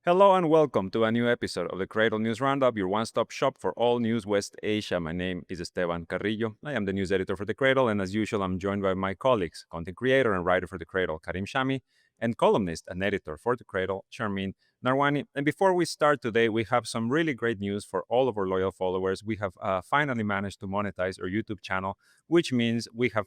Hello and welcome to a new episode of the Cradle News Roundup, your one-stop shop for all news West Asia. My name is Esteban Carrillo. I am the news editor for the Cradle, and as usual, I'm joined by my colleagues, content creator and writer for the Cradle, Karim Shami, and columnist and editor for the Cradle, Charmin Narwani. And before we start today, we have some really great news for all of our loyal followers. We have finally managed to monetize our YouTube channel, which means we have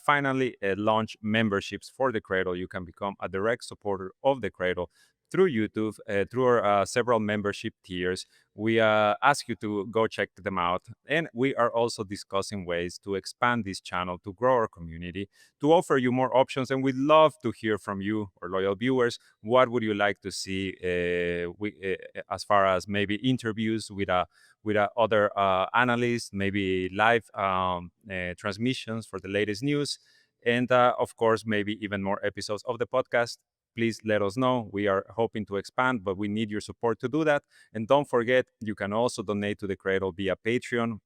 finally launched memberships for the Cradle. You can become a direct supporter of the Cradle through YouTube, through our several membership tiers. We ask you to go check them out. And we are also discussing ways to expand this channel, to grow our community, to offer you more options. And we'd love to hear from you, our loyal viewers. What would you like to see as far as maybe interviews with other analysts, maybe live transmissions for the latest news, and of course, maybe even more episodes of the podcast. Please let us know. We are hoping to expand, but we need your support to do that. And don't forget, you can also donate to the Cradle via Patreon.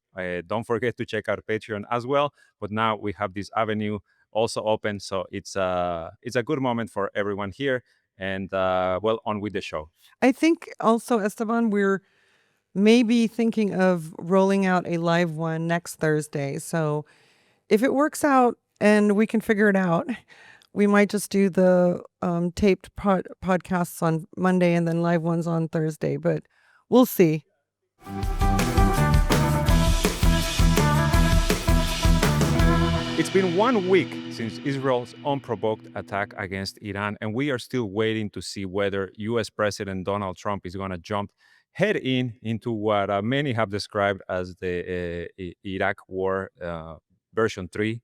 Don't forget to check out Patreon as well. But now we have this avenue also open, so it's a good moment for everyone here. And well, on with the show. I think also, Esteban, we're maybe thinking of rolling out a live one next Thursday. So if it works out and we can figure it out, we might just do the taped podcasts on Monday and then live ones on Thursday, but we'll see. It's been 1 week since Israel's unprovoked attack against Iran, and we are still waiting to see whether US President Donald Trump is going to jump head into what many have described as the Iraq War version 3.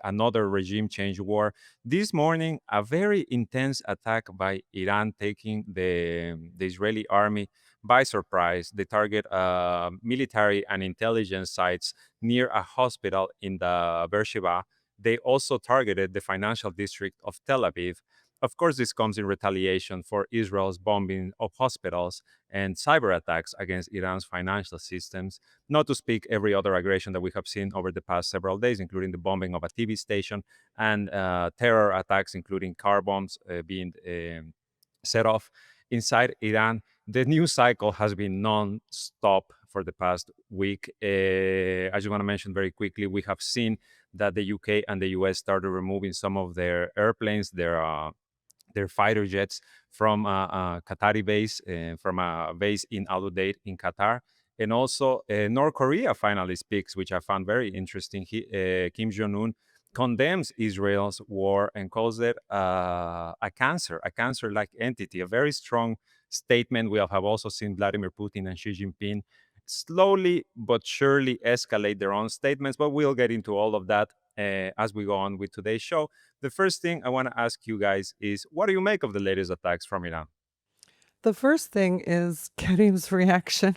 Another regime change war. This morning, a very intense attack by Iran, taking the Israeli army by surprise. They target military and intelligence sites near a hospital in the Beersheba. They also targeted the financial district of Tel Aviv. Of course, this comes in retaliation for Israel's bombing of hospitals and cyber attacks against Iran's financial systems, not to speak every other aggression that we have seen over the past several days, including the bombing of a TV station and terror attacks, including car bombs being set off inside Iran. The news cycle has been non-stop for the past week. I just want to mention very quickly, we have seen that the UK and the US started removing some of their airplanes, their fighter jets from a Qatari base, from a base in Al Udeid in Qatar. And also, North Korea finally speaks, which I found very interesting. Kim Jong-un condemns Israel's war and calls it a cancer-like entity, a very strong statement. We have also seen Vladimir Putin and Xi Jinping slowly but surely escalate their own statements, but we'll get into all of that as we go on with today's show. The first thing I want to ask you guys is, what do you make of the latest attacks from Iran? The first thing is Karim's reaction.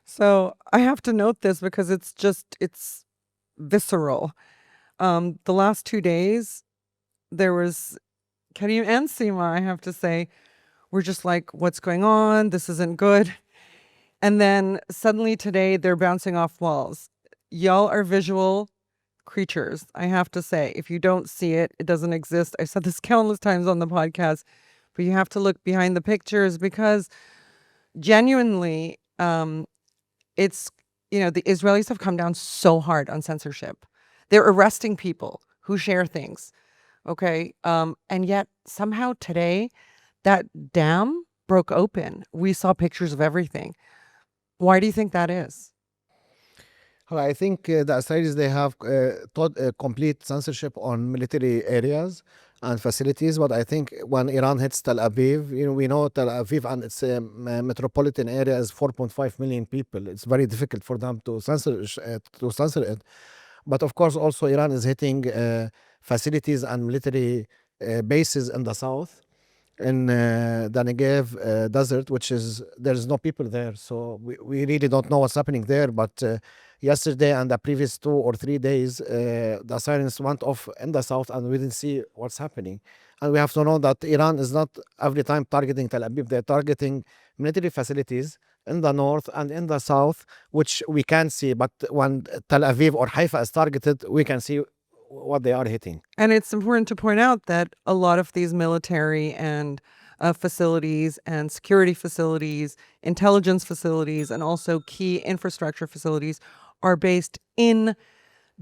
So I have to note this because it's visceral. The last 2 days, there was Karim and Seema, I have to say, were just like, what's going on? This isn't good. And then suddenly today, they're bouncing off walls. Y'all are visual creatures, I have to say. If you don't see it, it doesn't exist. I said this countless times on the podcast, but you have to look behind the pictures because genuinely, it's, the Israelis have come down so hard on censorship. They're arresting people who share things. Okay. And yet somehow today that dam broke open. We saw pictures of everything. Why do you think that is? Well, I think the Israelis, they have complete censorship on military areas and facilities. But I think when Iran hits Tel Aviv, we know Tel Aviv and its metropolitan area is 4.5 million people. It's very difficult for them to censor it. But of course, also Iran is hitting facilities and military bases in the south, in the Negev desert, there's no people there. So we really don't know what's happening there. But yesterday and the previous 2 or 3 days, the sirens went off in the south and we didn't see what's happening. And we have to know that Iran is not every time targeting Tel Aviv. They're targeting military facilities in the north and in the south, which we can see. But when Tel Aviv or Haifa is targeted, we can see what they are hitting. And it's important to point out that a lot of these military and facilities and security facilities, intelligence facilities, and also key infrastructure facilities are based in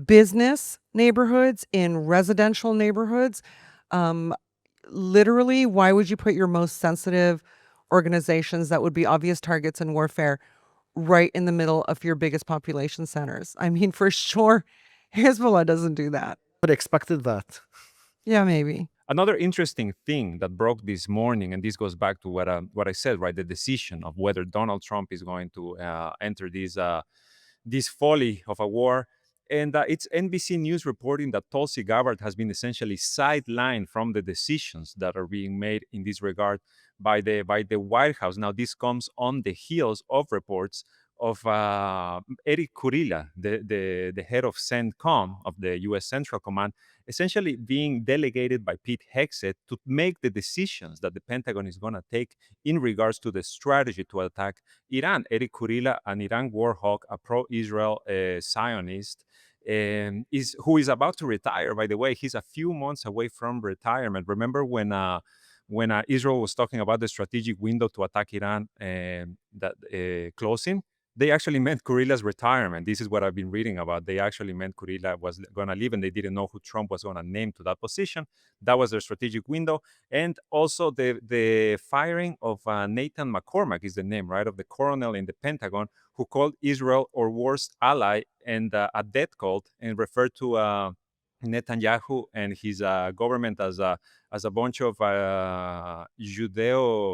business neighborhoods, in residential neighborhoods. Literally, why would you put your most sensitive organizations that would be obvious targets in warfare right in the middle of your biggest population centers? I mean, for sure, Hezbollah doesn't do that. But expected that. Yeah, maybe. Another interesting thing that broke this morning, and this goes back to what I said, right? The decision of whether Donald Trump is going to enter this folly of a war. And it's NBC News reporting that Tulsi Gabbard has been essentially sidelined from the decisions that are being made in this regard by the White House. Now, this comes on the heels of reports of Eric Kurilla, the head of CENTCOM, of the U.S. Central Command, essentially being delegated by Pete Hegseth to make the decisions that the Pentagon is going to take in regards to the strategy to attack Iran. Eric Kurilla, an Iran war hawk, a pro-Israel Zionist, who is about to retire. By the way, he's a few months away from retirement. Remember when Israel was talking about the strategic window to attack Iran that closing? They actually meant Kurilla's retirement. This is what I've been reading about. They actually meant Kurilla was going to leave, and they didn't know who Trump was going to name to that position. That was their strategic window. And also the firing of Nathan McCormack is the name, right, of the colonel in the Pentagon who called Israel our worst ally and a death cult, and referred to Netanyahu and his government as a bunch of Judeo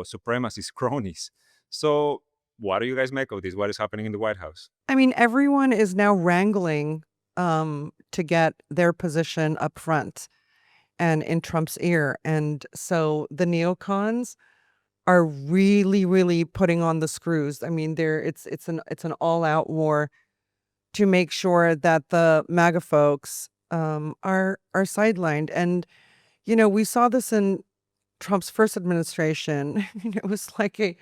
supremacist cronies. So what do you guys make of this? What is happening in the White House? I mean, everyone is now wrangling to get their position up front and in Trump's ear. And so the neocons are really, really putting on the screws. I mean, it's an all-out war to make sure that the MAGA folks are sidelined. And we saw this in Trump's first administration. It was like a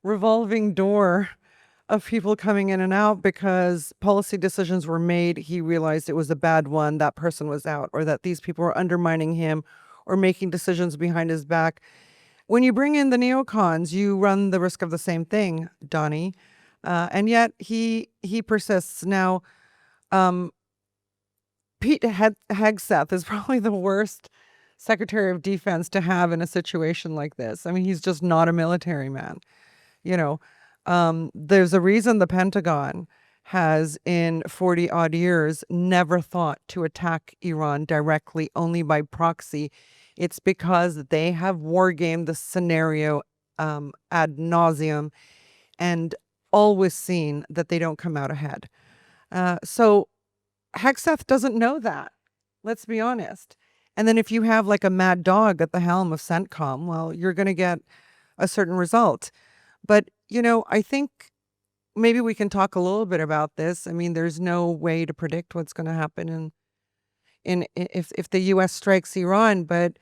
revolving door of people coming in and out because policy decisions were made. He realized it was a bad one. That person was out, or that these people were undermining him or making decisions behind his back. When you bring in the neocons, you run the risk of the same thing, Donnie. And yet he persists. Now, Pete Hegseth is probably the worst Secretary of Defense to have in a situation like this. I mean, he's just not a military man. There's a reason the Pentagon has in 40 odd years never thought to attack Iran directly, only by proxy. It's because they have wargamed the scenario ad nauseum and always seen that they don't come out ahead. So Hegseth doesn't know that. Let's be honest. And then if you have like a mad dog at the helm of CENTCOM, well, you're going to get a certain result. But, I think maybe we can talk a little bit about this. I mean, there's no way to predict what's going to happen if the U.S. strikes Iran, but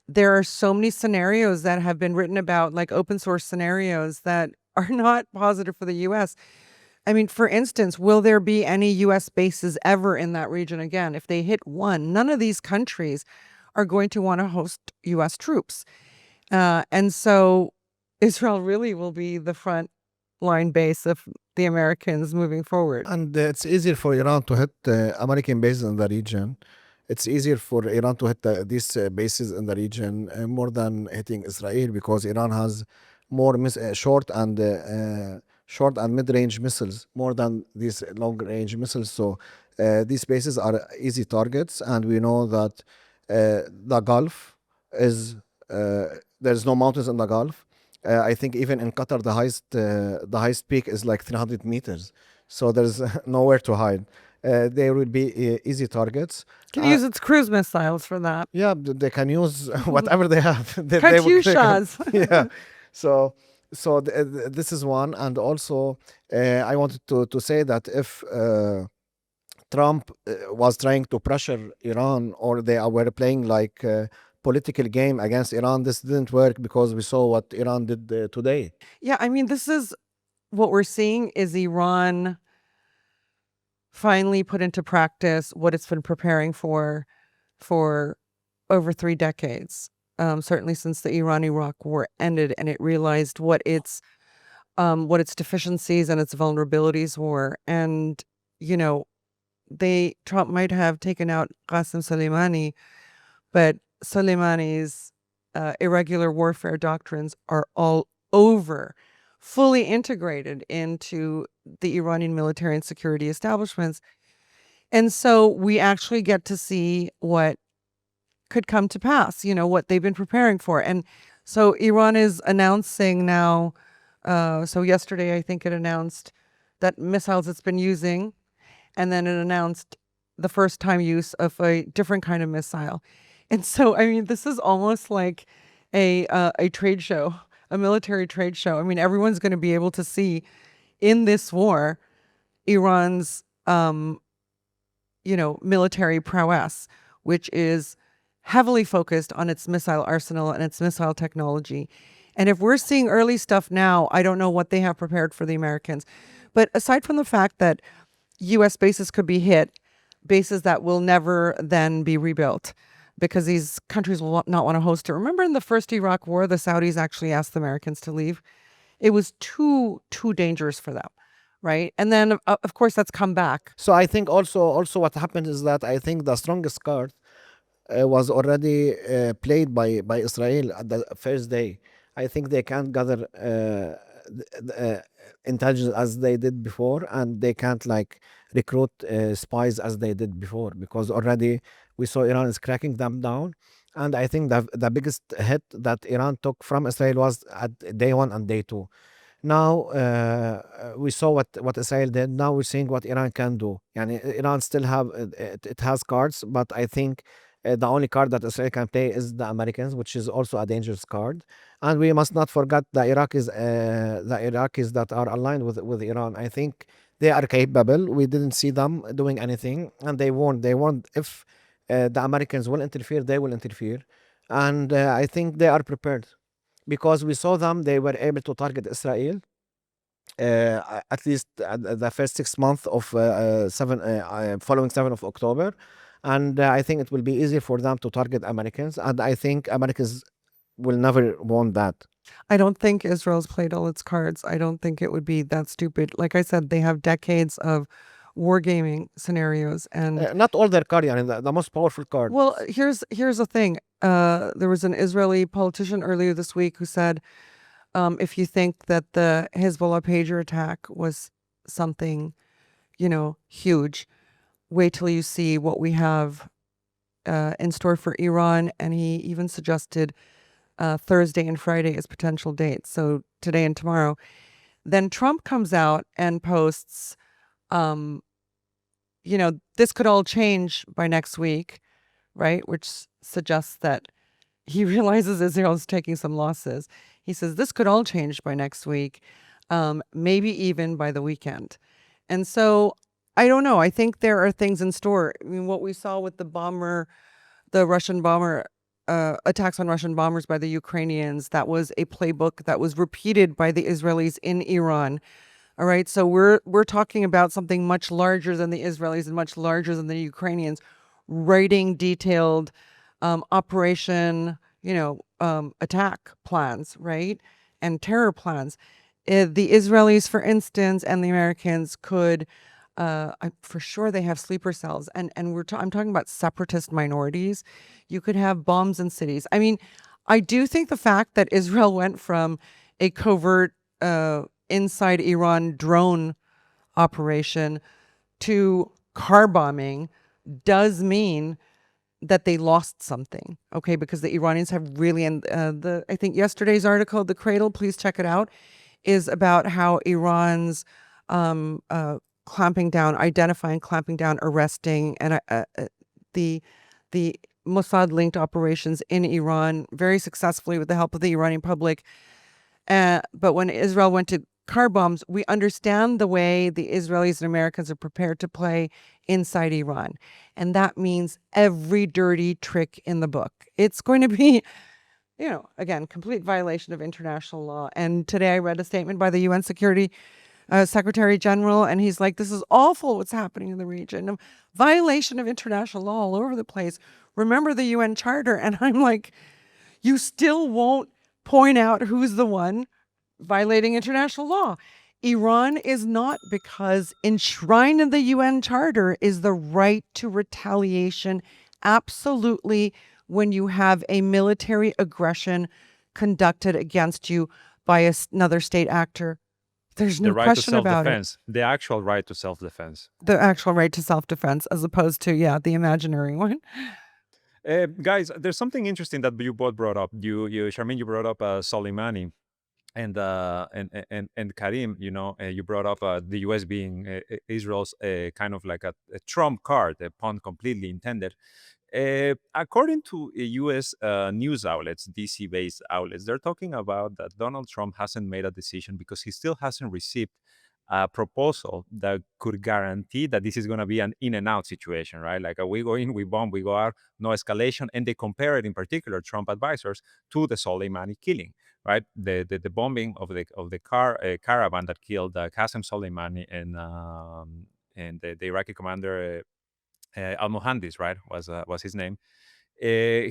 there are so many scenarios that have been written about, like open source scenarios, that are not positive for the U.S. I mean, for instance, will there be any U.S. bases ever in that region again? If they hit one, none of these countries are going to want to host U.S. troops. And so Israel really will be the front line base of the Americans moving forward. And it's easier for Iran to hit American bases in the region. It's easier for Iran to hit these bases in the region more than hitting Israel, because Iran has more short and mid-range missiles more than these long-range missiles. So these bases are easy targets, and we know that the Gulf is there's no mountains in the Gulf. I think even in Qatar, the highest peak is like 300 meters. So there's nowhere to hide. They will be easy targets. Can use its cruise missiles for that. Yeah, they can use whatever they have. Katyushas. Yeah. So this is one. And also, I wanted to say that if Trump was trying to pressure Iran, or they were playing like political game against Iran, this didn't work, because we saw what Iran did today. Yeah, I mean, this is what we're seeing is Iran finally put into practice what it's been preparing for over 3 decades. certainly since the Iran-Iraq war ended, and it realized what its deficiencies and its vulnerabilities were. And, you know, Trump might have taken out Qasem Soleimani, but Soleimani's irregular warfare doctrines are all over, fully integrated into the Iranian military and security establishments. And so we actually get to see what could come to pass, what they've been preparing for. And so Iran is announcing now, so yesterday I think it announced that missiles it's been using, and then it announced the first time use of a different kind of missile. And so, I mean, this is almost like a trade show, a military trade show. I mean, everyone's going to be able to see in this war Iran's, military prowess, which is heavily focused on its missile arsenal and its missile technology. And if we're seeing early stuff now, I don't know what they have prepared for the Americans. But aside from the fact that U.S. bases could be hit, bases that will never then be rebuilt because these countries will not want to host it. Remember in the first Iraq war, the Saudis actually asked the Americans to leave. It was too dangerous for them, right? And then, of course, that's come back. So I think also what happened is that I think the strongest card was already played by Israel at the first day. I think they can't gather intelligence as they did before, and they can't like recruit spies as they did before, because already we saw Iran is cracking them down. And I think the biggest hit that Iran took from Israel was at day 1 and day 2. Now we saw what Israel did. Now we're seeing what Iran can do. Yani Iran still have it has cards, but I think the only card that Israel can play is the Americans, which is also a dangerous card. And we must not forget the Iraqis that are aligned with Iran. I think they are capable. We didn't see them doing anything, and they warned. They warned if the Americans will interfere, they will interfere, and I think they are prepared, because we saw them. They were able to target Israel at least the first 6 months of following 7th of October. And I think it will be easier for them to target Americans. And I think Americans will never want that. I don't think Israel's played all its cards. I don't think it would be that stupid. Like I said, they have decades of wargaming scenarios, and not all their card, the most powerful card. well, here's the thing. There was an Israeli politician earlier this week who said, if you think that the Hezbollah pager attack was something, huge, wait till you see what we have in store for Iran. And he even suggested Thursday and Friday as potential dates, so today and tomorrow. Then Trump comes out and posts, this could all change by next week, right? Which suggests that he realizes Israel's taking some losses. He says this could all change by next week, maybe even by the weekend. And so I don't know. I think there are things in store. I mean, what we saw with the Russian bomber attacks on Russian bombers by the Ukrainians, that was a playbook that was repeated by the Israelis in Iran. All right. So we're talking about something much larger than the Israelis and much larger than the Ukrainians, writing detailed operation, attack plans, right? And terror plans. The Israelis, for instance, and the Americans could, for sure they have sleeper cells. And I'm talking about separatist minorities. You could have bombs in cities. I mean, I do think the fact that Israel went from a covert inside Iran drone operation to car bombing does mean that they lost something, okay? Because the Iranians have really, and I think yesterday's article, the Cradle, please check it out, is about how Iran's clamping down, identifying, clamping down, arresting, and the Mossad-linked operations in Iran very successfully with the help of the Iranian public. But when Israel went to car bombs, we understand the way the Israelis and Americans are prepared to play inside Iran. And that means every dirty trick in the book. It's going to be, again, complete violation of international law. And today I read a statement by the UN Security Secretary General, and he's like, this is awful what's happening in the region. A violation of international law all over the place. Remember the UN Charter. And I'm like, you still won't point out who's the one violating international law. Iran is not, because enshrined in the UN Charter is the right to retaliation, absolutely, when you have a military aggression conducted against you by another state actor. There's The no right to question about it. self-defense, the actual right to self-defense. The actual right to self-defense, as opposed to, the imaginary one. Guys, there's something interesting that you both brought up. Charmaine, you brought up Soleimani, and Karim, you brought up the U.S. being Israel's kind of like a trump card, a pun completely intended. According to U.S. News outlets, DC-based outlets, they're talking about that Donald Trump hasn't made a decision because he still hasn't received a proposal that could guarantee that this is going to be an in and out situation, right? Like we go in, we bomb, we go out, no escalation. And they compare it, in particular, Trump advisors, to the Soleimani killing, right? The bombing of the caravan that killed Qasem Soleimani and the Iraqi commander Al Mohandis, right? Was his name. There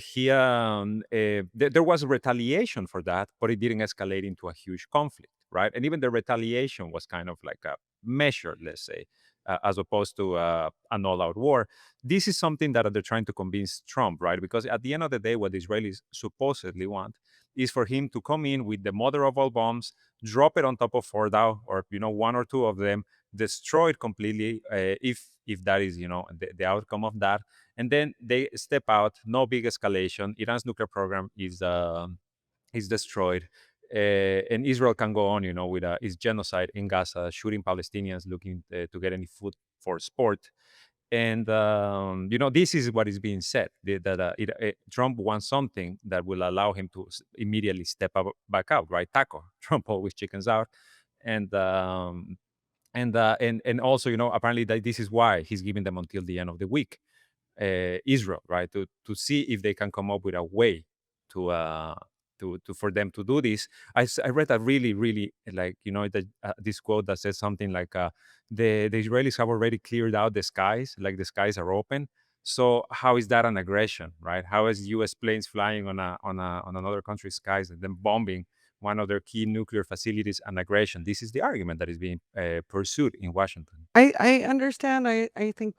was retaliation for that, but it didn't escalate into a huge conflict, right? And even the retaliation was kind of like a measured, let's say, as opposed to an all-out war. This is something that they're trying to convince Trump, right? Because at the end of the day, what the Israelis supposedly want is for him to come in with the mother of all bombs, drop it on top of Fordow, or one or two of them, destroy it completely, if that is the outcome of that, and then they step out. No big escalation. Iran's nuclear program is destroyed, and Israel can go on, with its genocide in Gaza, shooting Palestinians looking to get any food for sport. And this is what is being said, that Trump wants something that will allow him to immediately step back out, right? Taco. Trump always chickens out, and and also, apparently that this is why he's giving them until the end of the week, Israel, right, to see if they can come up with a way to for them to do this. I read a really, really, like, this quote that says something like, the Israelis have already cleared out the skies, like the skies are open. So how is that an aggression, right? How is U.S. planes flying on another country's skies and then bombing one of their key nuclear facilities an aggression? This is the argument that is being pursued in Washington. I understand. I think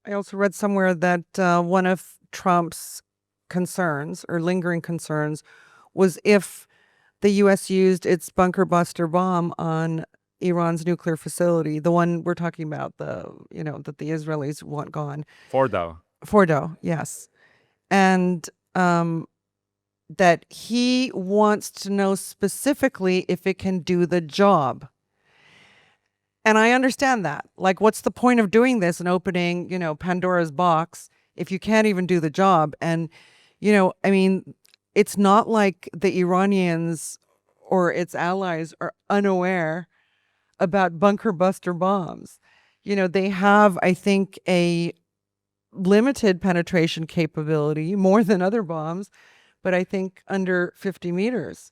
I also read somewhere that one of Trump's concerns, or lingering concerns, was if the U.S. used its bunker buster bomb on Iran's nuclear facility, the one we're talking about, that the Israelis want gone. Fordow, yes. And that he wants to know specifically if it can do the job. And I understand that. Like, what's the point of doing this and opening, Pandora's box if you can't even do the job? And, it's not like the Iranians or its allies are unaware about bunker buster bombs. They have, I think, a limited penetration capability, more than other bombs, but I think under 50 meters.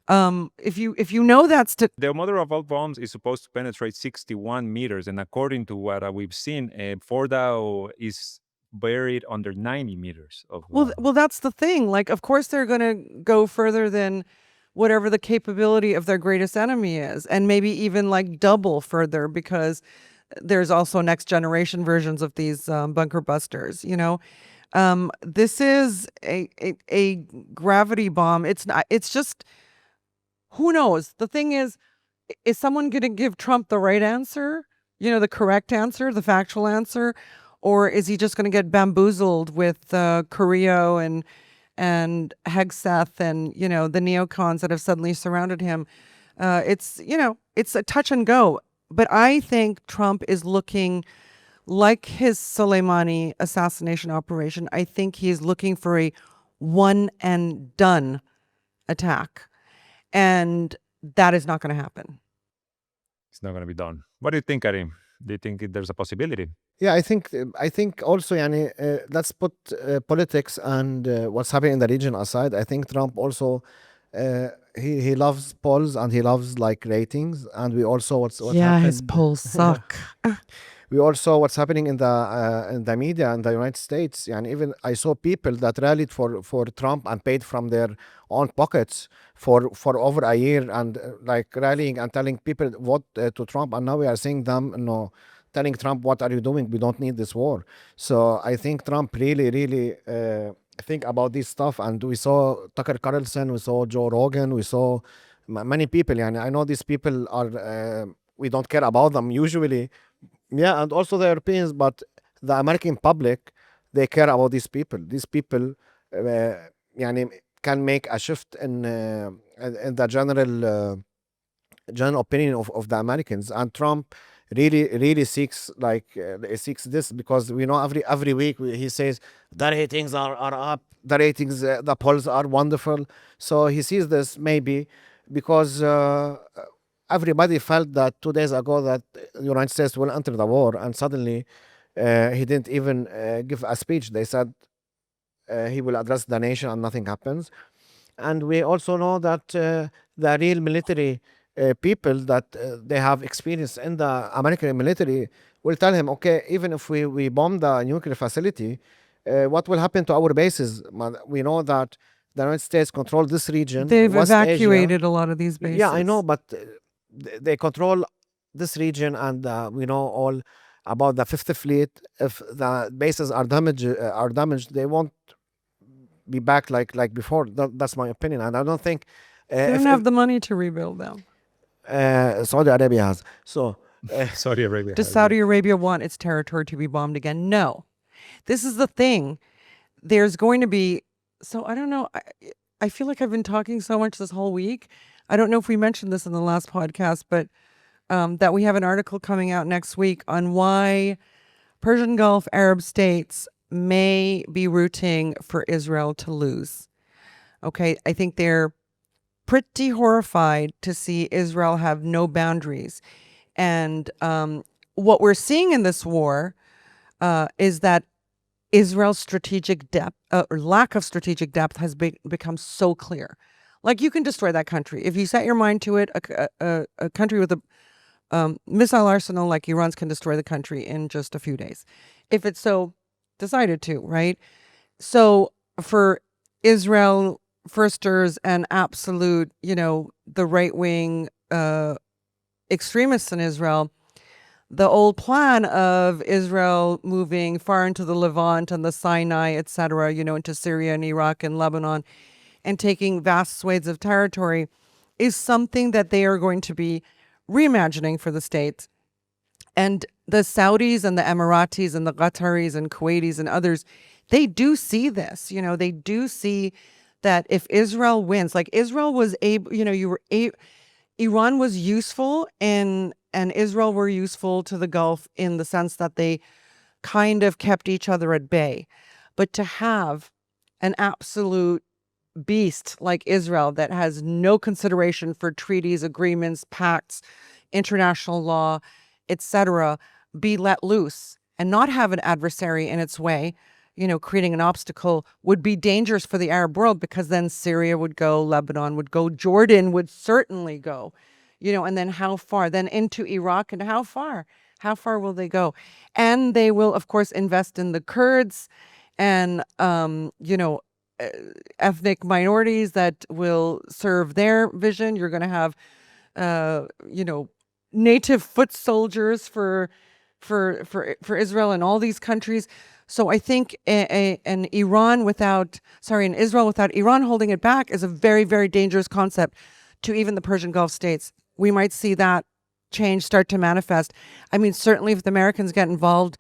If you know that's the mother of all bombs is supposed to penetrate 61 meters, and according to what we've seen, Fordow is buried under 90 meters of well, that's the thing. Like, of course they're going to go further than whatever the capability of their greatest enemy is, and maybe even like double further, because there's also next generation versions of these bunker busters. This is a gravity bomb. It's not. It's just, who knows? The thing is someone going to give Trump the right answer? The correct answer, the factual answer? Or is he just going to get bamboozled with Carrillo and Hegseth and, the neocons that have suddenly surrounded him? It's a touch and go. But I think Trump is looking, like his Soleimani assassination operation, I think he's looking for a one and done attack. And that is not going to happen. It's not going to be done. What do you think, Karim? Do you think there's a possibility? Yeah, I think also, let's put politics and what's happening in the region aside. I think Trump also, he loves polls and he loves like ratings, and we also what's his polls suck. We all saw what's happening in the media in the United States, and even I saw people that rallied for Trump and paid from their own pockets for over a year, and like rallying and telling people vote to Trump. And now we are seeing them, telling Trump, "What are you doing? We don't need this war." So I think Trump really think about this stuff. And we saw Tucker Carlson, we saw Joe Rogan, we saw many people. And I know these people are we don't care about them usually, yeah, and also the Europeans, but the American public, they care about these people. These people يعني can make a shift in the general opinion of the Americans. And Trump really seeks seeks this, because we know every week he says the ratings are up, the ratings, the polls are wonderful. So he sees this maybe because everybody felt that 2 days ago that the United States will enter the war, and suddenly he didn't even give a speech. They said he will address the nation and nothing happens. And we also know that the real military people that they have experience in the American military will tell him, okay, even if we bomb the nuclear facility, what will happen to our bases? We know that the United States control this region. They've West Asia. evacuated a lot of these bases. Yeah, I know, but they control this region, and we know all about the Fifth Fleet. If the bases are damaged, they won't be back like before. That's my opinion, and I don't think they don't have the money to rebuild them. Saudi Arabia has. So Saudi Arabia. Does Saudi Arabia want its territory to be bombed again? No. This is the thing. There's going to be, so I don't know. I feel like I've been talking so much this whole week. I don't know if we mentioned this in the last podcast, but that we have an article coming out next week on why Persian Gulf Arab states may be rooting for Israel to lose. Okay, I think they're pretty horrified to see Israel have no boundaries. And what we're seeing in this war is that Israel's strategic depth, or lack of strategic depth, has become so clear. Like, you can destroy that country. If you set your mind to it, a country with a missile arsenal like Iran's can destroy the country in just a few days, if it's so decided to, right? So for Israel firsters and absolute, the right-wing extremists in Israel, the old plan of Israel moving far into the Levant and the Sinai, etc., into Syria and Iraq and Lebanon, and taking vast swathes of territory, is something that they are going to be reimagining for the states. And the Saudis and the Emiratis and the Qataris and Kuwaitis and others, they do see this. They do see that if Israel wins, like Israel was able, Iran was useful and Israel were useful to the Gulf in the sense that they kind of kept each other at bay. But to have an absolute beast like Israel that has no consideration for treaties, agreements, pacts, international law, etc., be let loose and not have an adversary in its way, creating an obstacle, would be dangerous for the Arab world, because then Syria would go, Lebanon would go, Jordan would certainly go, and then how far? Then into Iraq, and how far? How far will they go? And they will, of course, invest in the Kurds and, ethnic minorities that will serve their vision. You're going to have, native foot soldiers for Israel and all these countries. So I think an Israel without Iran holding it back is a very, very dangerous concept to even the Persian Gulf states. We might see that change start to manifest. I mean, certainly if the Americans get involved,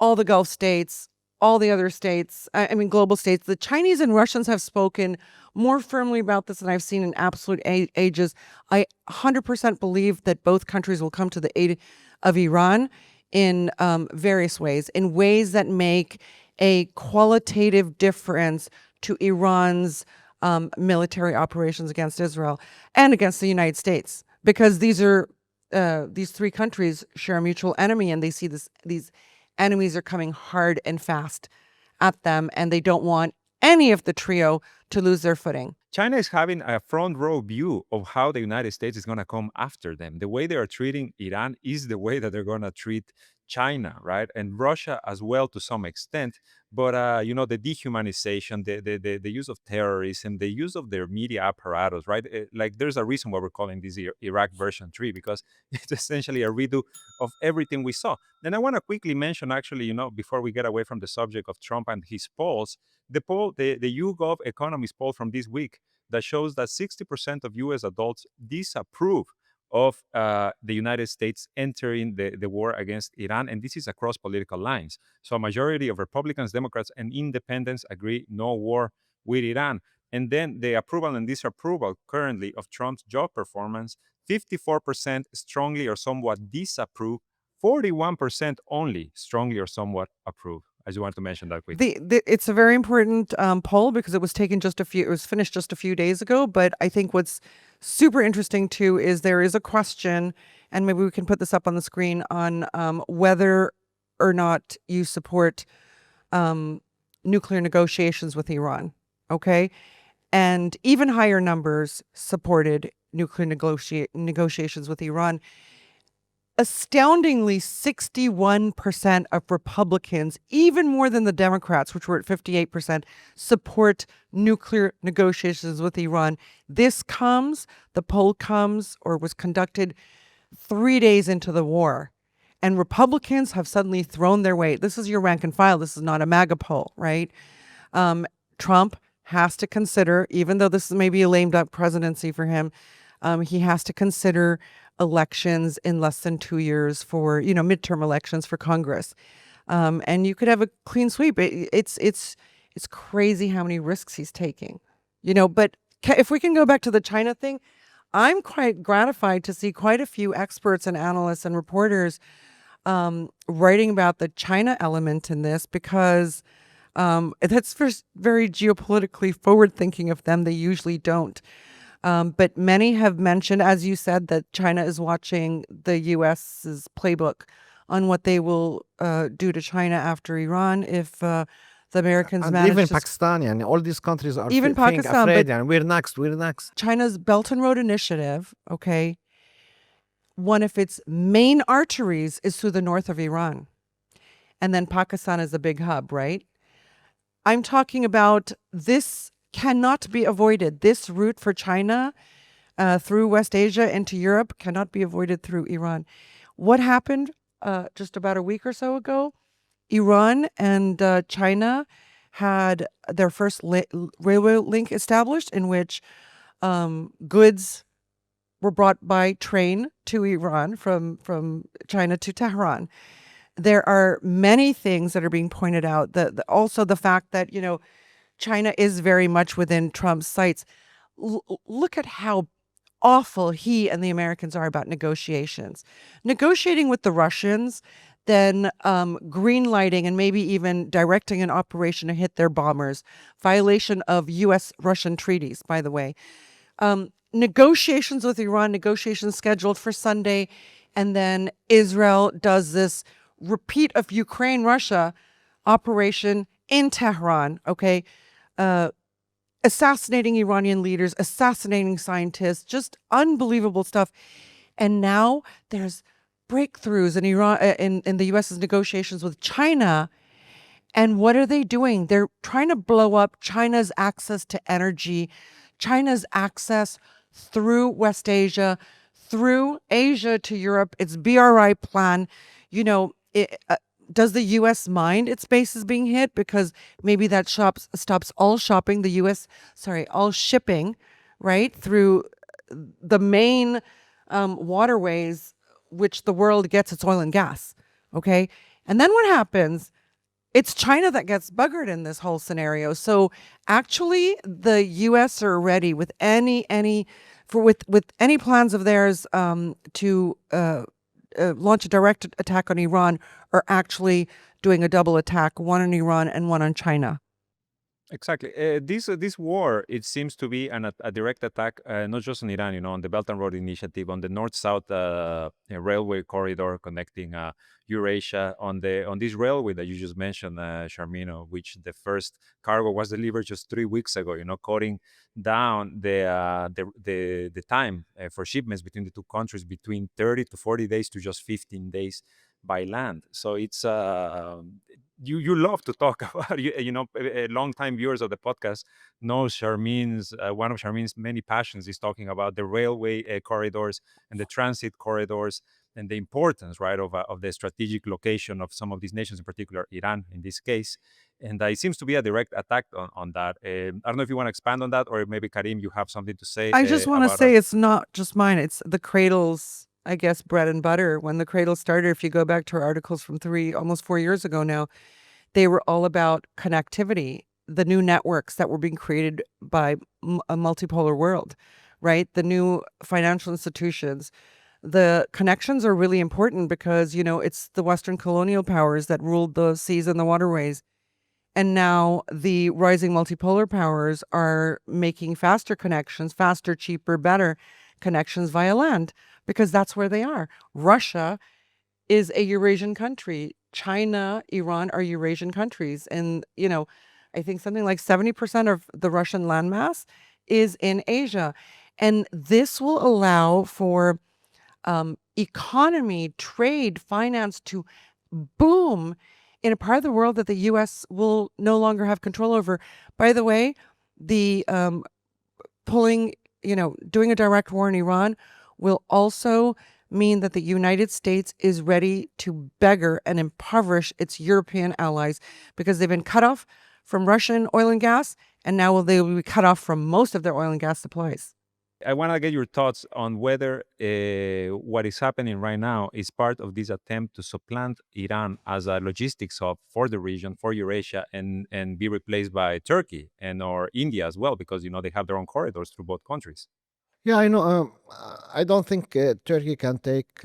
all the Gulf states, all the other states, global states, the Chinese and Russians have spoken more firmly about this than I've seen in absolute ages. I 100% believe that both countries will come to the aid of Iran in various ways, in ways that make a qualitative difference to Iran's military operations against Israel and against the United States, because these three countries share a mutual enemy, and they see these enemies are coming hard and fast at them, and they don't want any of the trio to lose their footing. China is having a front row view of how the United States is going to come after them. The way they are treating Iran is the way that they're going to treat China, right, and Russia as well to some extent. But the dehumanization, the use of terrorism, the use of their media apparatus, right? Like there's a reason why we're calling this Iraq version 3, because it's essentially a redo of everything we saw. And I want to quickly mention, actually, before we get away from the subject of Trump and his polls, the YouGov Economist poll from this week that shows that 60% of U.S. adults disapprove of the United States entering the war against Iran. And this is across political lines. So a majority of Republicans, Democrats, and independents agree no war with Iran. And then the approval and disapproval currently of Trump's job performance, 54% strongly or somewhat disapprove, 41% only strongly or somewhat approve. I just wanted to mention that quickly. It's a very important poll because it was finished just a few days ago. But I think what's super interesting too is there is a question, and maybe we can put this up on the screen, on whether or not you support nuclear negotiations with Iran. Okay. And even higher numbers supported nuclear negotiations with Iran. Astoundingly, 61% of Republicans, even more than the Democrats, which were at 58%, support nuclear negotiations with Iran. The poll was conducted 3 days into the war. And Republicans have suddenly thrown their weight. This is your rank and file. This is not a MAGA poll, right? Trump has to consider, even though this is maybe a lame duck presidency for him, he has to consider elections in less than 2 years for, midterm elections for Congress. And you could have a clean sweep. It's crazy how many risks he's taking, but if we can go back to the China thing, I'm quite gratified to see quite a few experts and analysts and reporters writing about the China element in this, because that's very geopolitically forward thinking of them. They usually don't. But many have mentioned, as you said, that China is watching the U.S.'s playbook on what they will do to China after Iran if the Americans And manage even to... Pakistan, and all these countries are Even feeling Pakistan, afraid, but- and we're next. China's Belt and Road Initiative, okay, one of its main arteries is through the north of Iran. And then Pakistan is a big hub, right? I'm talking about this cannot be avoided. This route for China through West Asia into Europe cannot be avoided through Iran. What happened just about a week or so ago? Iran and China had their first railway link established, in which goods were brought by train to Iran from China to Tehran. There are many things that are being pointed out. Also the fact that, China is very much within Trump's sights. Look at how awful he and the Americans are about negotiations. Negotiating with the Russians, then green-lighting and maybe even directing an operation to hit their bombers. Violation of U.S.-Russian treaties, by the way. Negotiations with Iran, negotiations scheduled for Sunday, and then Israel does this repeat of Ukraine-Russia operation in Tehran, okay? Assassinating Iranian leaders, assassinating scientists, just unbelievable stuff. And now there's breakthroughs in Iran, in the U.S.'s negotiations with China. And what are they doing? They're trying to blow up China's access to energy, China's access through West Asia, through Asia to Europe. It's BRI plan. Does the U.S. mind its bases being hit? Because maybe that stops all shopping, all shipping, right, through the main waterways which the world gets its oil and gas, okay? And then what happens? It's China that gets buggered in this whole scenario. So actually, the U.S. are ready with any plans of theirs to launch a direct attack on Iran, or actually doing a double attack, one on Iran and one on China. Exactly. This war, it seems to be a direct attack, not just on Iran, on the Belt and Road Initiative, on the north-south railway corridor connecting Eurasia, on this railway that you just mentioned, Sharmino, which the first cargo was delivered just 3 weeks ago. Cutting down the time for shipments between the two countries between 30 to 40 days to just 15 days. by land. So it's you love to talk about long-time viewers of the podcast know Charmin's one of Charmin's many passions is talking about the railway corridors and the transit corridors and the importance, right, of the strategic location of some of these nations, in particular Iran in this case. And it seems to be a direct attack on that. I don't know if you want to expand on that, or maybe Karim, you have something to say I just want to about say it's not just mine. It's the Cradle's, I guess, bread and butter. When the Cradle started, if you go back to our articles from almost 4 years ago now, they were all about connectivity, the new networks that were being created by a multipolar world, right? The new financial institutions. The connections are really important because, it's the Western colonial powers that ruled the seas and the waterways. And now the rising multipolar powers are making faster connections, faster, cheaper, better connections via land, because that's where they are. Russia is a Eurasian country. China, Iran are Eurasian countries. And, I think something like 70% of the Russian landmass is in Asia. And this will allow for economy, trade, finance to boom in a part of the world that the U.S. will no longer have control over. By the way, the doing a direct war in Iran will also mean that the United States is ready to beggar and impoverish its European allies because they've been cut off from Russian oil and gas, and now they will be cut off from most of their oil and gas supplies. I want to get your thoughts on whether what is happening right now is part of this attempt to supplant Iran as a logistics hub for the region, for Eurasia, and be replaced by Turkey and or India as well, because they have their own corridors through both countries. Yeah, I know. I don't think Turkey can take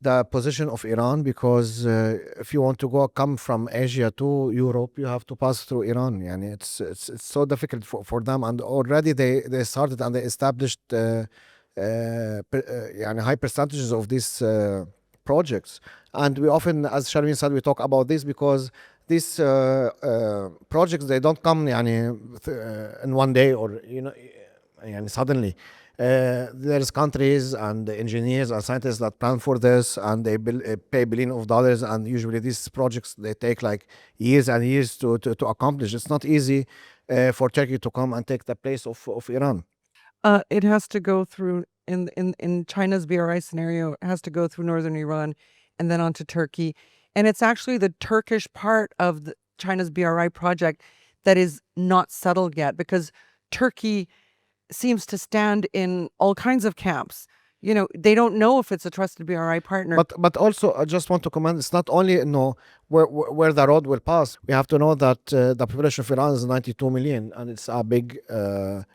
the position of Iran because if you want to come from Asia to Europe, you have to pass through Iran. And it's so difficult for them. And already they started and they established high percentages of these projects. And we often, as Sharmin said, we talk about this because these projects, they don't come in one day or suddenly. There's countries and engineers and scientists that plan for this, and they pay billions of dollars, and usually these projects, they take like years and years to accomplish. It's not easy for Turkey to come and take the place of Iran. It has to go through, in China's BRI scenario, it has to go through northern Iran and then onto Turkey. And it's actually the Turkish part of China's BRI project that is not settled yet, because Turkey seems to stand in all kinds of camps. They don't know if it's a trusted BRI partner. But also, I just want to comment, it's not only where the road will pass. We have to know that the population of Iran is 92 million, and it's a big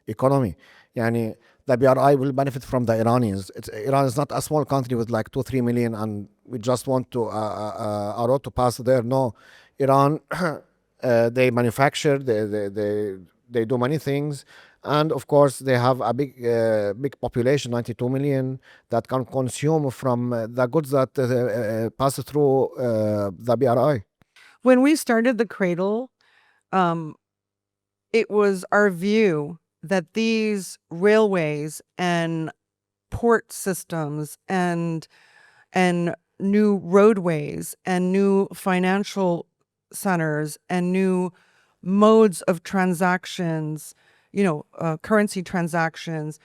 economy. The BRI will benefit from the Iranians. Iran is not a small country with like 2-3 million, and we just want to a road to pass there. No, Iran, they manufacture, they do many things. And of course, they have a big population, 92 million, that can consume from the goods that pass through the BRI. When we started the Cradle, it was our view that these railways and port systems and new roadways and new financial centers and new modes of transactions, currency transactions,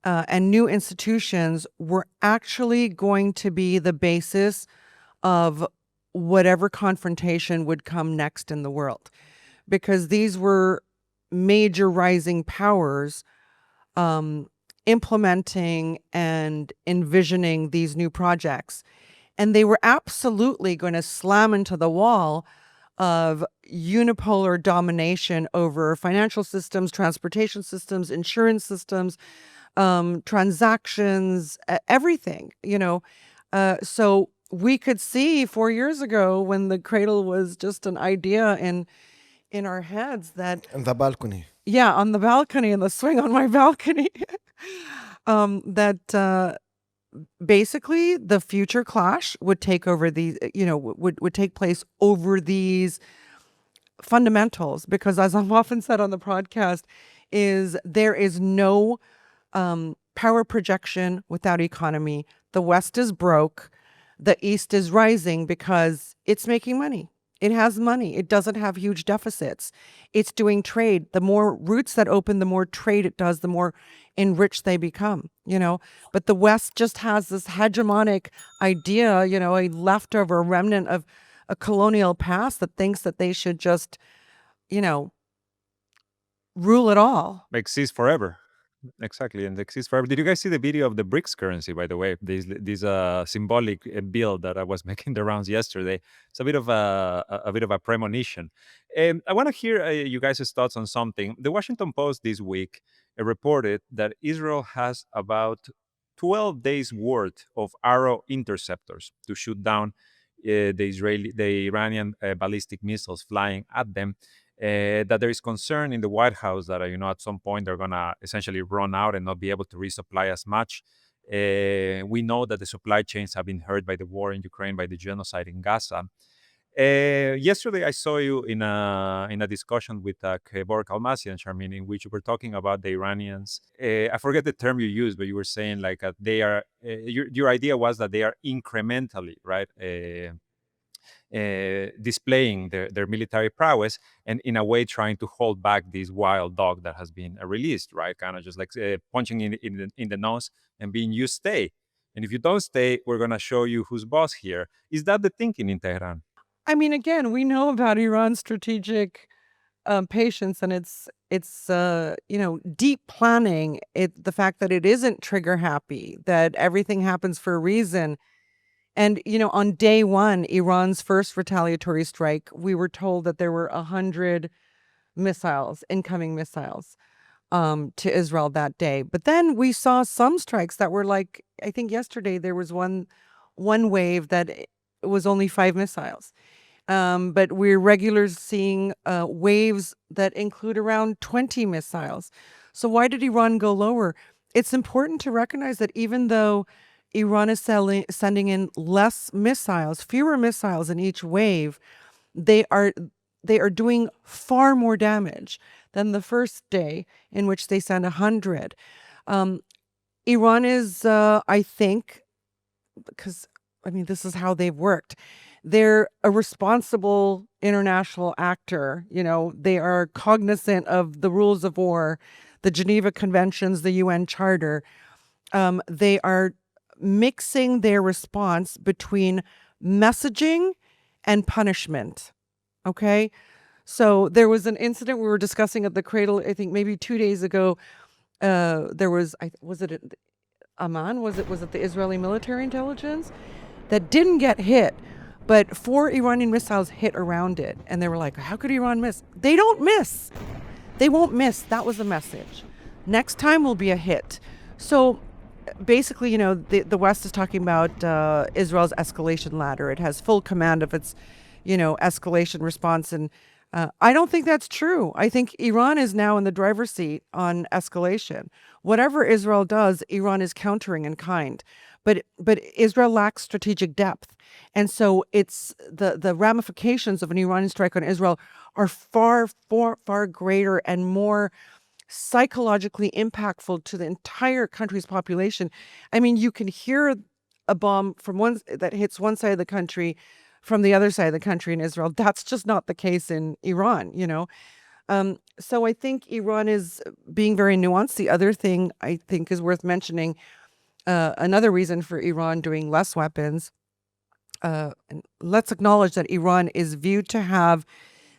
and new institutions were actually going to be the basis of whatever confrontation would come next in the world. Because these were major rising powers implementing and envisioning these new projects. And they were absolutely going to slam into the wall of unipolar domination over financial systems, transportation systems, insurance systems, transactions, everything, So we could see 4 years ago, when the Cradle was just an idea in our heads, that In the balcony. yeah, on the balcony, in the swing on my balcony, that basically the future clash would take over these, would take place over these fundamentals. Because, as I've often said on the podcast, there is no power projection without economy. The West is broke. The East is rising because it's making money. It has money. It doesn't have huge deficits. It's doing trade. The more routes that open, the more trade it does, the more enriched they become, But the West just has this hegemonic idea, a leftover remnant of a colonial past that thinks that they should just, rule it all. Exist forever. Exactly, and exist forever. Did you guys see the video of the BRICS currency? By the way, this symbolic bill that I was making the rounds yesterday. It's a bit of a bit of a premonition. I want to hear you guys' thoughts on something. The Washington Post this week reported that Israel has about 12 days worth of Arrow interceptors to shoot down the Iranian ballistic missiles flying at them. That there is concern in the White House that at some point they're gonna essentially run out and not be able to resupply as much. We know that the supply chains have been hurt by the war in Ukraine, by the genocide in Gaza. Yesterday, I saw you in a discussion with Kebor Kalmasi and Charmin, in which you were talking about the Iranians. I forget the term you used, but you were saying like they are. Your idea was that they are incrementally, right? Displaying their military prowess and in a way trying to hold back this wild dog that has been released, right? Kind of just like punching in the nose and being you stay. And if you don't stay, we're going to show you who's boss here. Is that the thinking in Tehran? I mean, again, we know about Iran's strategic patience and its deep planning. The fact that it isn't trigger happy, that everything happens for a reason. And, on day one, Iran's first retaliatory strike, we were told that there were 100 incoming missiles, to Israel that day. But then we saw some strikes that were like, I think yesterday there was one wave that it was only 5 missiles. But we're regularly seeing waves that include around 20 missiles. So why did Iran go lower? It's important to recognize that even though Iran is sending in fewer missiles in each wave, they are doing far more damage than the first day in which they sent 100. Iran is, I think, because, this is how they've worked. They're a responsible international actor. They are cognizant of the rules of war, the Geneva Conventions, the UN Charter. They are mixing their response between messaging and punishment. Okay? So there was an incident we were discussing at the Cradle, I think maybe 2 days ago. There was it Amman? Was it the Israeli military intelligence that didn't get hit, but 4 Iranian missiles hit around it, and they were like, "How could Iran miss?" They don't miss. They won't miss. That was the message. Next time will be a hit. So basically, the West is talking about Israel's escalation ladder. It has full command of its, escalation response. And I don't think that's true. I think Iran is now in the driver's seat on escalation. Whatever Israel does, Iran is countering in kind. But Israel lacks strategic depth. And so it's the ramifications of an Iranian strike on Israel are far, far, far greater and more psychologically impactful to the entire country's population. You can hear a bomb that hits one side of the country from the other side of the country in Israel. That's just not the case in Iran, So I think Iran is being very nuanced. The other thing I think is worth mentioning, another reason for Iran doing less weapons, and let's acknowledge that Iran is viewed to have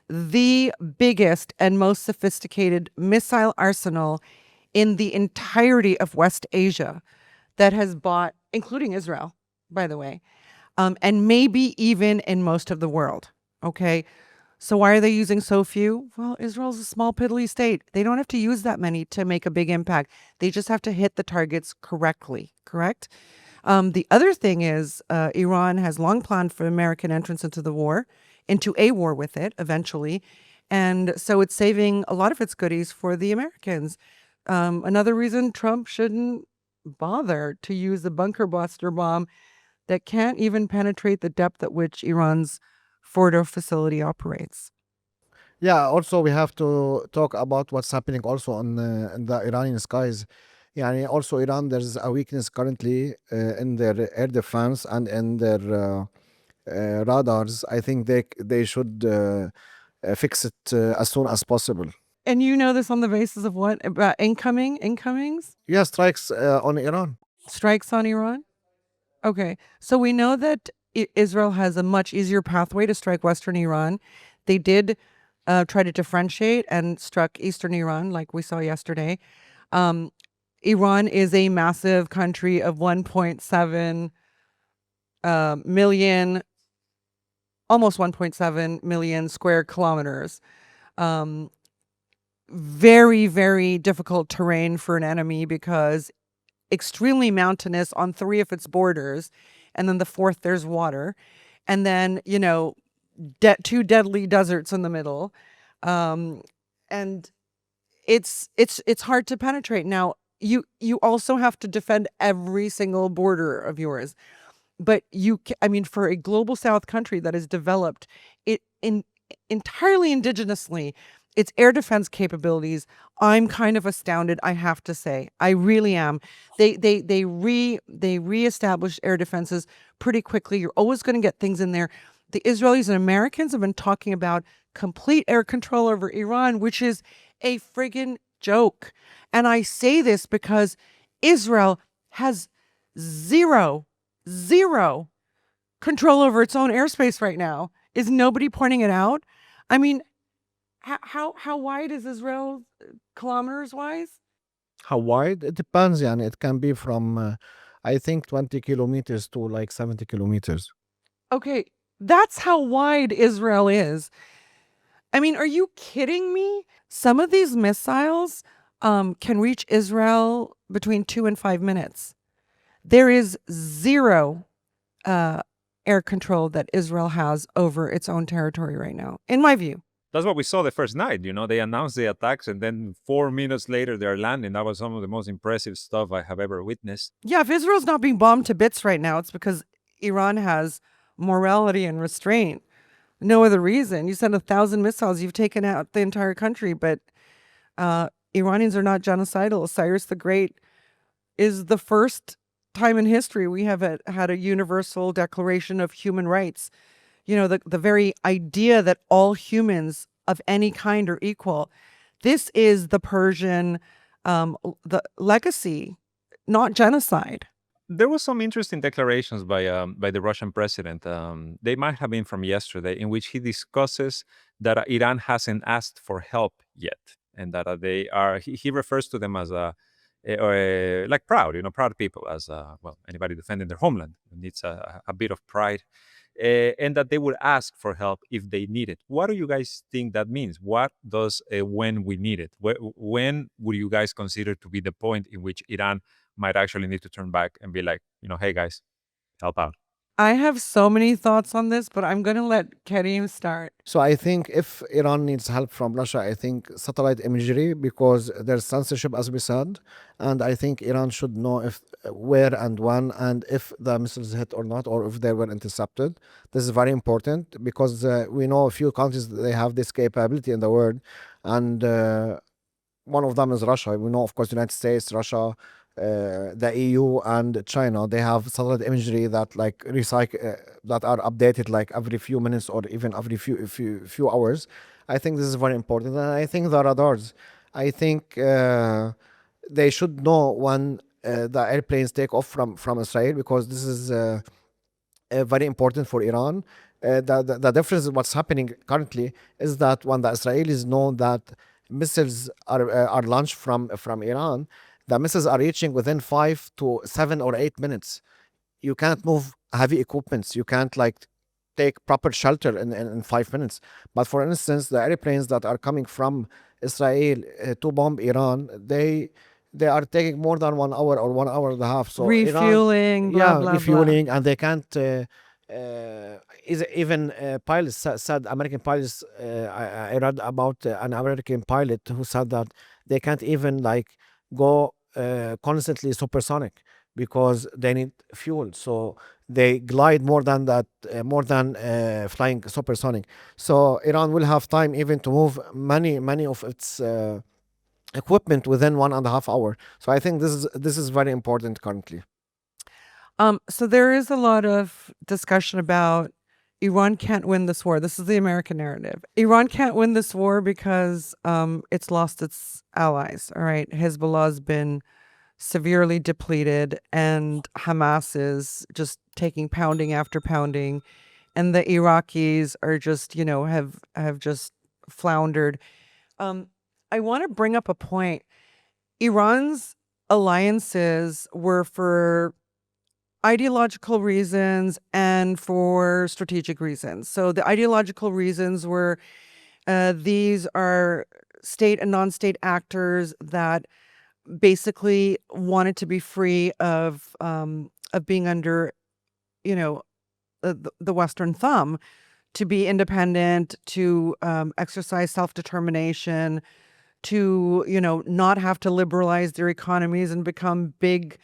the biggest and most sophisticated missile arsenal in the entirety of West Asia that has bought, including Israel, by the way, and maybe even in most of the world. Okay. So why are they using so few? Well, Israel's a small, piddly state. They don't have to use that many to make a big impact. They just have to hit the targets correctly. Correct? The other thing is Iran has long planned for American entrance into a war with it eventually. And so it's saving a lot of its goodies for the Americans. Another reason Trump shouldn't bother to use a bunker buster bomb that can't even penetrate the depth at which Iran's Fordo facility operates. Yeah, also we have to talk about what's happening also in the Iranian skies. يعني also Iran, there's a weakness currently in their air defense and in their radars. I think they should fix it as soon as possible. And you know this on the basis of what? About incomings? Yeah, strikes on Iran. Strikes on Iran? Okay. So we know that Israel has a much easier pathway to strike Western Iran. They did try to differentiate and struck Eastern Iran, like we saw yesterday. Iran is a massive country of 1.7 million, almost 1.7 million square kilometers. Very, very difficult terrain for an enemy because extremely mountainous on 3 of its borders. And then the 4th, there's water. And then, 2 deadly deserts in the middle. And it's hard to penetrate. Now, you also have to defend every single border of yours. But for a global South country that is developed entirely indigenously, its air defense capabilities, I'm kind of astounded, I have to say. I really am. They reestablished air defenses pretty quickly. You're always going to get things in there. The Israelis and Americans have been talking about complete air control over Iran, which is a friggin' joke. And I say this because Israel has zero control over its own airspace right now. Is nobody pointing it out? I mean, how wide is Israel kilometers wise? How wide? It depends. Yani it can be from I think 20 kilometers to like 70 kilometers. Okay, that's how wide Israel is. I mean, are you kidding me? Some of these missiles can reach Israel between 2 and 5 minutes. There is zero air control that Israel has over its own territory right now, in my view. That's what we saw the first night. They announced the attacks, and then 4 minutes later, they're landing. That was some of the most impressive stuff I have ever witnessed. Yeah, if Israel's not being bombed to bits right now, it's because Iran has morality and restraint. No other reason. You send 1,000 missiles, you've taken out the entire country, but Iranians are not genocidal. Cyrus the Great is the first time in history we have had a universal declaration of human rights. The very idea that all humans of any kind are equal. This is the Persian the legacy, not genocide. There was some interesting declarations by the Russian president. They might have been from yesterday, in which he discusses that Iran hasn't asked for help yet, and that they are. He refers to them as like proud, proud people, as anybody defending their homeland needs a bit of pride. And that they would ask for help if they need it. What do you guys think that means? What does when we need it? When would you guys consider to be the point in which Iran might actually need to turn back and be like, hey guys, help out? I have so many thoughts on this, but I'm going to let Karim start. So I think if Iran needs help from Russia, I think satellite imagery, because there's censorship, as we said, and I think Iran should know if where and when and if the missiles hit or not, or if they were intercepted. This is very important because we know a few countries, they have this capability in the world, and one of them is Russia. We know, of course, United States, Russia, the EU and China. They have satellite imagery that like recycle that are updated like every few minutes or even every few hours. I think this is very important, and I think the radars. I think they should know when the airplanes take off from Israel, because this is very important for Iran. The difference in what's happening currently is that when the Israelis know that missiles are launched from Iran, the missiles are reaching within 5 to 7 or 8 minutes. You can't move heavy equipments. You can't like take proper shelter in 5 minutes. But for instance, the airplanes that are coming from Israel to bomb Iran, they are taking more than 1 hour or 1 hour and a half. So Refueling, blah, blah, refueling, and they can't. Even pilots said, American pilots. I read about an American pilot who said that they can't even like go constantly supersonic because they need fuel. So they glide more than that, more than flying supersonic. So Iran will have time even to move many of its equipment within 1.5 hours. So I think this is very important currently. So there is a lot of discussion about Iran can't win this war. This is the American narrative. Iran can't win this war because it's lost its allies. All right, Hezbollah's been severely depleted, and Hamas is just taking pounding after pounding, and the Iraqis are just have just floundered. I want to bring up a point. Iran's alliances were for ideological reasons and for strategic reasons. So the ideological reasons were these are state and non-state actors that basically wanted to be free of being under, the Western thumb, to be independent, to exercise self-determination, to not have to liberalize their economies and become big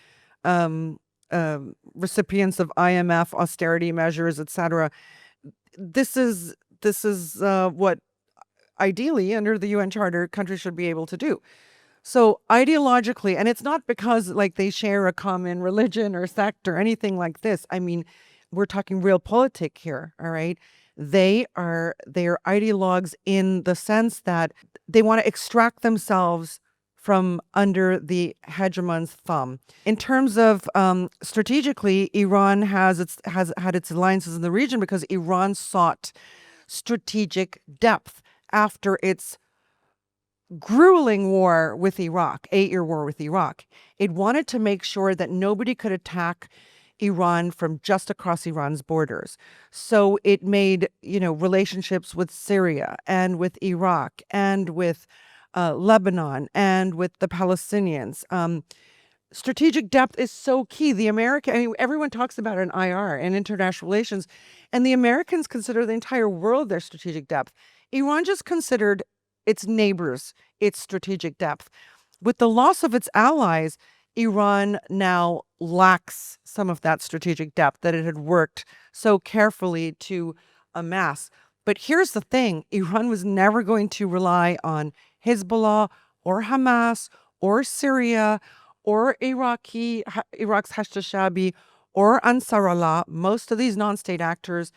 recipients of IMF austerity measures, etc. This is what ideally under the UN Charter countries should be able to do. So ideologically, and it's not because like they share a common religion or sect or anything like this. I mean, we're talking realpolitik here, all right? They are ideologues in the sense that they want to extract themselves from under the hegemon's thumb. In terms of strategically, Iran has had its alliances in the region because Iran sought strategic depth after its grueling war with Iraq, 8-year war with Iraq. It wanted to make sure that nobody could attack Iran from just across Iran's borders. So it made, relationships with Syria and with Iraq and with Lebanon and with the Palestinians. Strategic depth is so key. Everyone talks about it in IR and international relations, and the Americans consider the entire world their strategic depth. Iran just considered its neighbors its strategic depth. With the loss of its allies, Iran now lacks some of that strategic depth that it had worked so carefully to amass. But here's the thing, Iran was never going to rely on Hezbollah or Hamas or Syria or Iraq's Hashd al-Shabi or Ansar Allah, most of these non-state actors,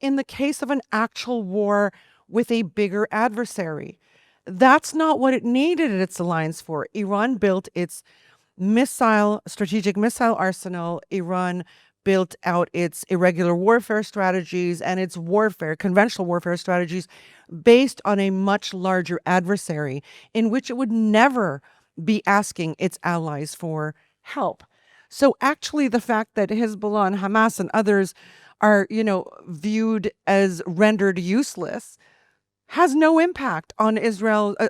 in the case of an actual war with a bigger adversary. That's not what it needed its alliance for. Iran built its strategic missile arsenal. Iran built out its irregular warfare strategies and its conventional warfare strategies based on a much larger adversary in which it would never be asking its allies for help. So actually the fact that Hezbollah and Hamas and others are, viewed as rendered useless has no impact on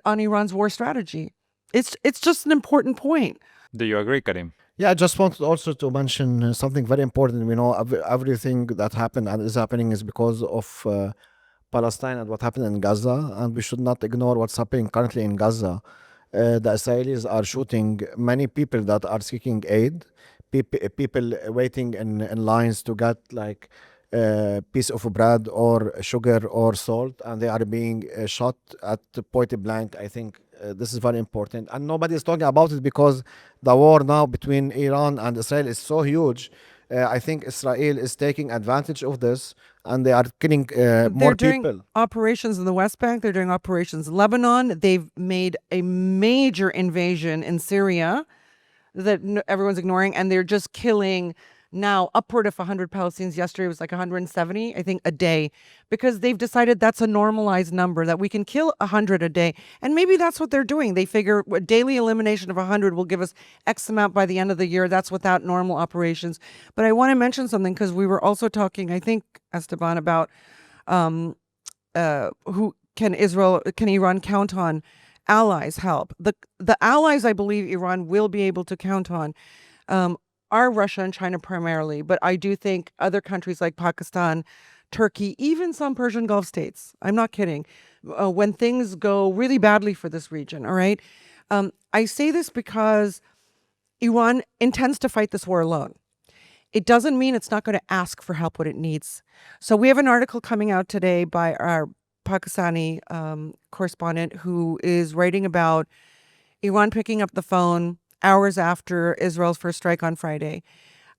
on Iran's war strategy. It's just an important point. Do you agree, Karim? Yeah, I just wanted also to mention something very important. We know everything that happened and is happening is because of Palestine and what happened in Gaza, and we should not ignore what's happening currently in Gaza. The Israelis are shooting many people that are seeking aid, people waiting in lines to get like a piece of bread or sugar or salt, and they are being shot at point blank. I think this is very important, and nobody is talking about it because the war now between Iran and Israel is so huge. I think Israel is taking advantage of this, and they are killing more doing people. Operations in the West Bank. They're doing operations in Lebanon. They've made a major invasion in Syria that everyone's ignoring, and they're just killing now upward of 100 Palestinians. Yesterday it was like 170, I think, a day, because they've decided that's a normalized number, that we can kill 100 a day. And maybe that's what they're doing. They figure a daily elimination of 100 will give us X amount by the end of the year. That's without normal operations. But I want to mention something, because we were also talking, I think, Esteban, about who can Iran count on allies help. The allies I believe Iran will be able to count on are Russia and China primarily, but I do think other countries like Pakistan, Turkey, even some Persian Gulf states. I'm not kidding. When things go really badly for this region, all right? I say this because Iran intends to fight this war alone. It doesn't mean it's not going to ask for help when it needs. So we have an article coming out today by our Pakistani correspondent who is writing about Iran picking up the phone hours after Israel's first strike on Friday,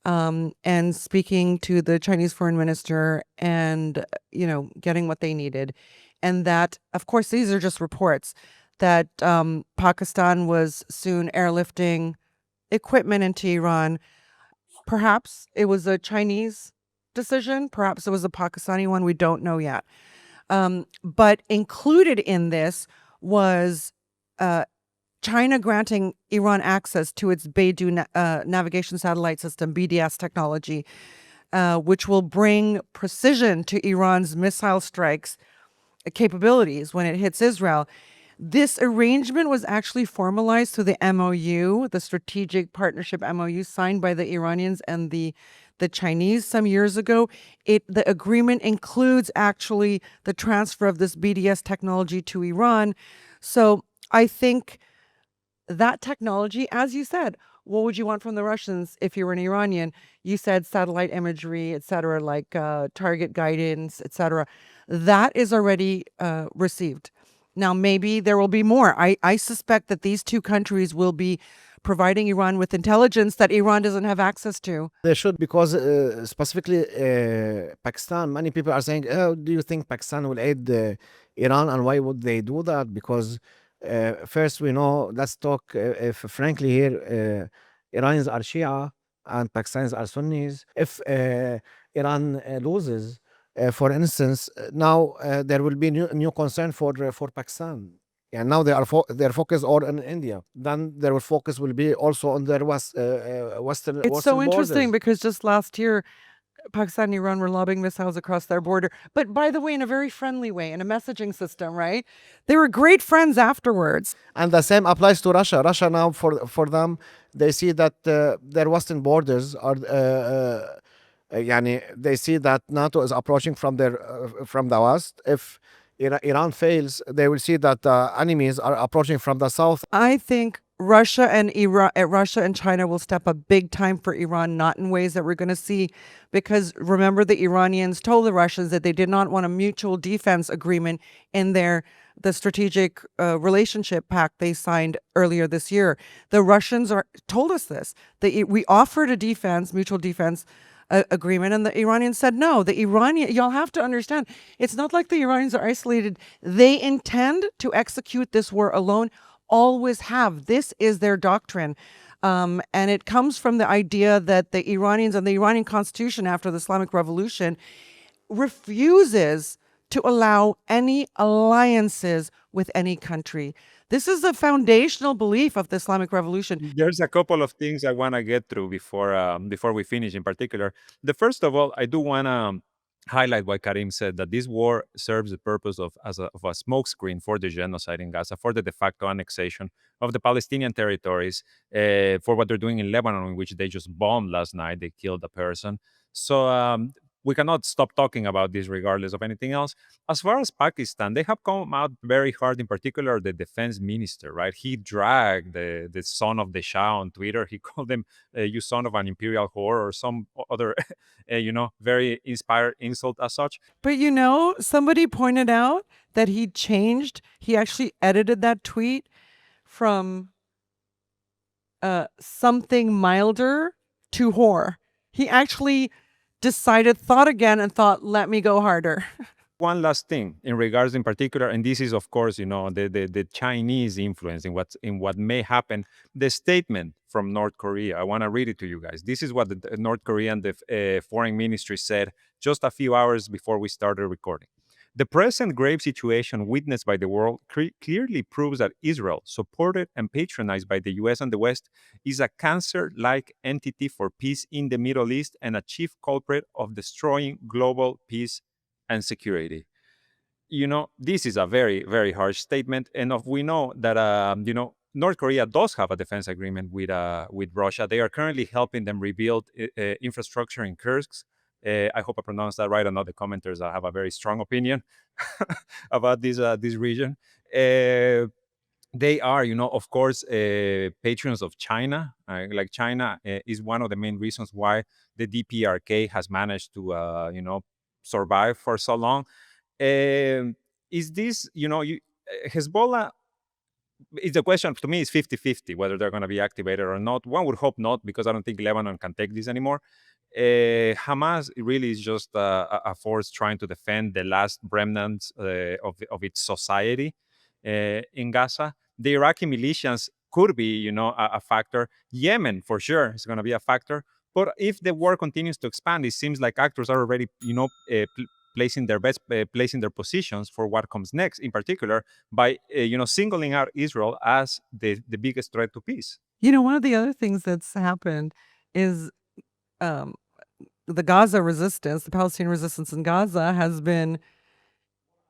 and speaking to the Chinese foreign minister and, getting what they needed. And that, of course, these are just reports that Pakistan was soon airlifting equipment into Iran. Perhaps it was a Chinese decision. Perhaps it was a Pakistani one. We don't know yet. But included in this was China granting Iran access to its Beidou navigation satellite system, BDS technology, which will bring precision to Iran's missile strikes capabilities when it hits Israel. This arrangement was actually formalized through the MOU, the Strategic Partnership MOU signed by the Iranians and the Chinese some years ago. The agreement includes actually the transfer of this BDS technology to Iran. So I think that technology, as you said, what would you want from the Russians if you were an Iranian? You said satellite imagery, et cetera, like target guidance, et cetera. That is already received. Now, maybe there will be more. I suspect that these two countries will be providing Iran with intelligence that Iran doesn't have access to. They should, because specifically Pakistan, many people are saying, oh, do you think Pakistan will aid Iran, and why would they do that? Because first, we know, let's talk if frankly here, Iranians are Shia and Pakistanis are Sunnis. If Iran loses, for instance, now there will be new concern for Pakistan. And now their focus all in India. Then their focus will be also on their western. It's so interesting borders. because just last year, Pakistan and Iran were lobbing missiles across their border. But by the way, in a very friendly way, in a messaging system, right? They were great friends afterwards. And the same applies to Russia. Russia now, for them, they see that their western borders are. They see that NATO is approaching from the west. If Iran fails, they will see that enemies are approaching from the south. I think Russia and China will step up big time for Iran, not in ways that we're going to see, because remember, the Iranians told the Russians that they did not want a mutual defense agreement in the strategic relationship pact they signed earlier this year. The Russians told us this. We offered a mutual defense agreement, and the Iranians said no. Y'all have to understand, it's not like the Iranians are isolated. They intend to execute this war alone, always have. This is their doctrine. And it comes from the idea that the Iranians and the Iranian constitution after the Islamic Revolution refuses to allow any alliances with any country. This is a foundational belief of the Islamic Revolution. There's a couple of things I want to get through before we finish. In particular, the first of all, I do want to highlight what Karim said, that this war serves the purpose of a smokescreen for the genocide in Gaza, for the de facto annexation of the Palestinian territories, for what they're doing in Lebanon, in which they just bombed last night. They killed a person. So we cannot stop talking about this regardless of anything else. As far as Pakistan, they have come out very hard, in particular the defense minister, right? He dragged the son of the Shah on Twitter. He called him, you son of an imperial whore, or some other, very inspired insult as such. But somebody pointed out that he actually edited that tweet from something milder to whore. He actually thought again and thought, let me go harder. One last thing in regards in particular, and this is, of course, the Chinese influence in what may happen. The statement from North Korea, I want to read it to you guys. This is what the North Korean foreign ministry said just a few hours before we started recording. The present grave situation witnessed by the world clearly proves that Israel, supported and patronized by the US and the West, is a cancer-like entity for peace in the Middle East and a chief culprit of destroying global peace and security. This is a very, very harsh statement. And we know that, North Korea does have a defense agreement with Russia. They are currently helping them rebuild infrastructure in Kursk. I hope I pronounced that right. I know the commenters have a very strong opinion about this region. They are, of course, patrons of China. Like China is one of the main reasons why the DPRK has managed to, survive for so long. Is this, Hezbollah it's a question to me is 50-50 whether they're going to be activated or not. One would hope not, because I don't think Lebanon can take this anymore. Hamas really is just a force trying to defend the last remnants of its society in Gaza. The Iraqi militias could be, a factor. Yemen, for sure, is going to be a factor. But if the war continues to expand, it seems like actors are already, placing their bets, placing their positions for what comes next. In particular, by singling out Israel as the biggest threat to peace. One of the other things that's happened is um, the Gaza resistance, the Palestinian resistance in Gaza, has been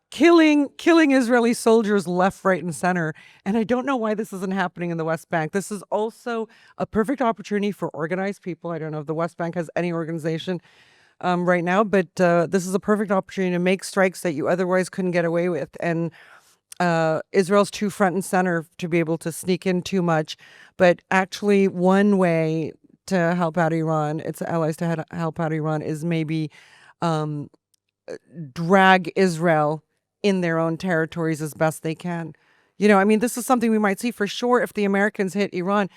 killing Israeli soldiers left, right, and center. And I don't know why this isn't happening in the West Bank. This is also a perfect opportunity for organized people. I don't know if the West Bank has any organization right now, but this is a perfect opportunity to make strikes that you otherwise couldn't get away with. And Israel's too front and center to be able to sneak in too much. But actually, one way to help out Iran, its allies to help out Iran, is maybe drag Israel in their own territories as best they can. This is something we might see for sure if the Americans hit Iran.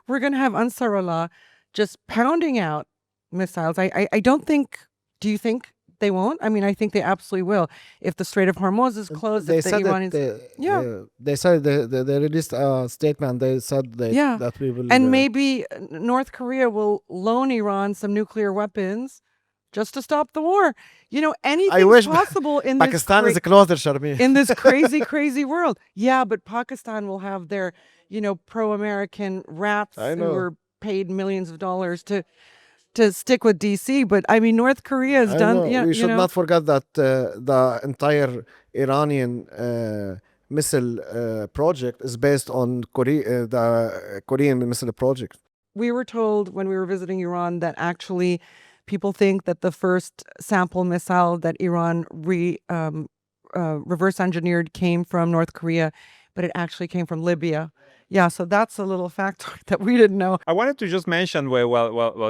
We're going to have Ansarullah just pounding out missiles. I don't think, do you think they won't? I think they absolutely will. If the Strait of Hormuz is closed, They if the said Iranians... they said they released a statement. They said that we will. And maybe North Korea will loan Iran some nuclear weapons just to stop the war. Anything's possible in this Pakistan is closer, Sharmi. in this crazy, crazy world. Yeah, but Pakistan will have their, pro-American rats who were paid millions of dollars to stick with DC. But North Korea has done. We should not forget that the entire Iranian missile project is based on the Korean missile project. We were told when we were visiting Iran that actually people think that the first sample missile that Iran reverse engineered came from North Korea, but it actually came from Libya. Yeah, so that's a little factor that we didn't know. I wanted to just mention, while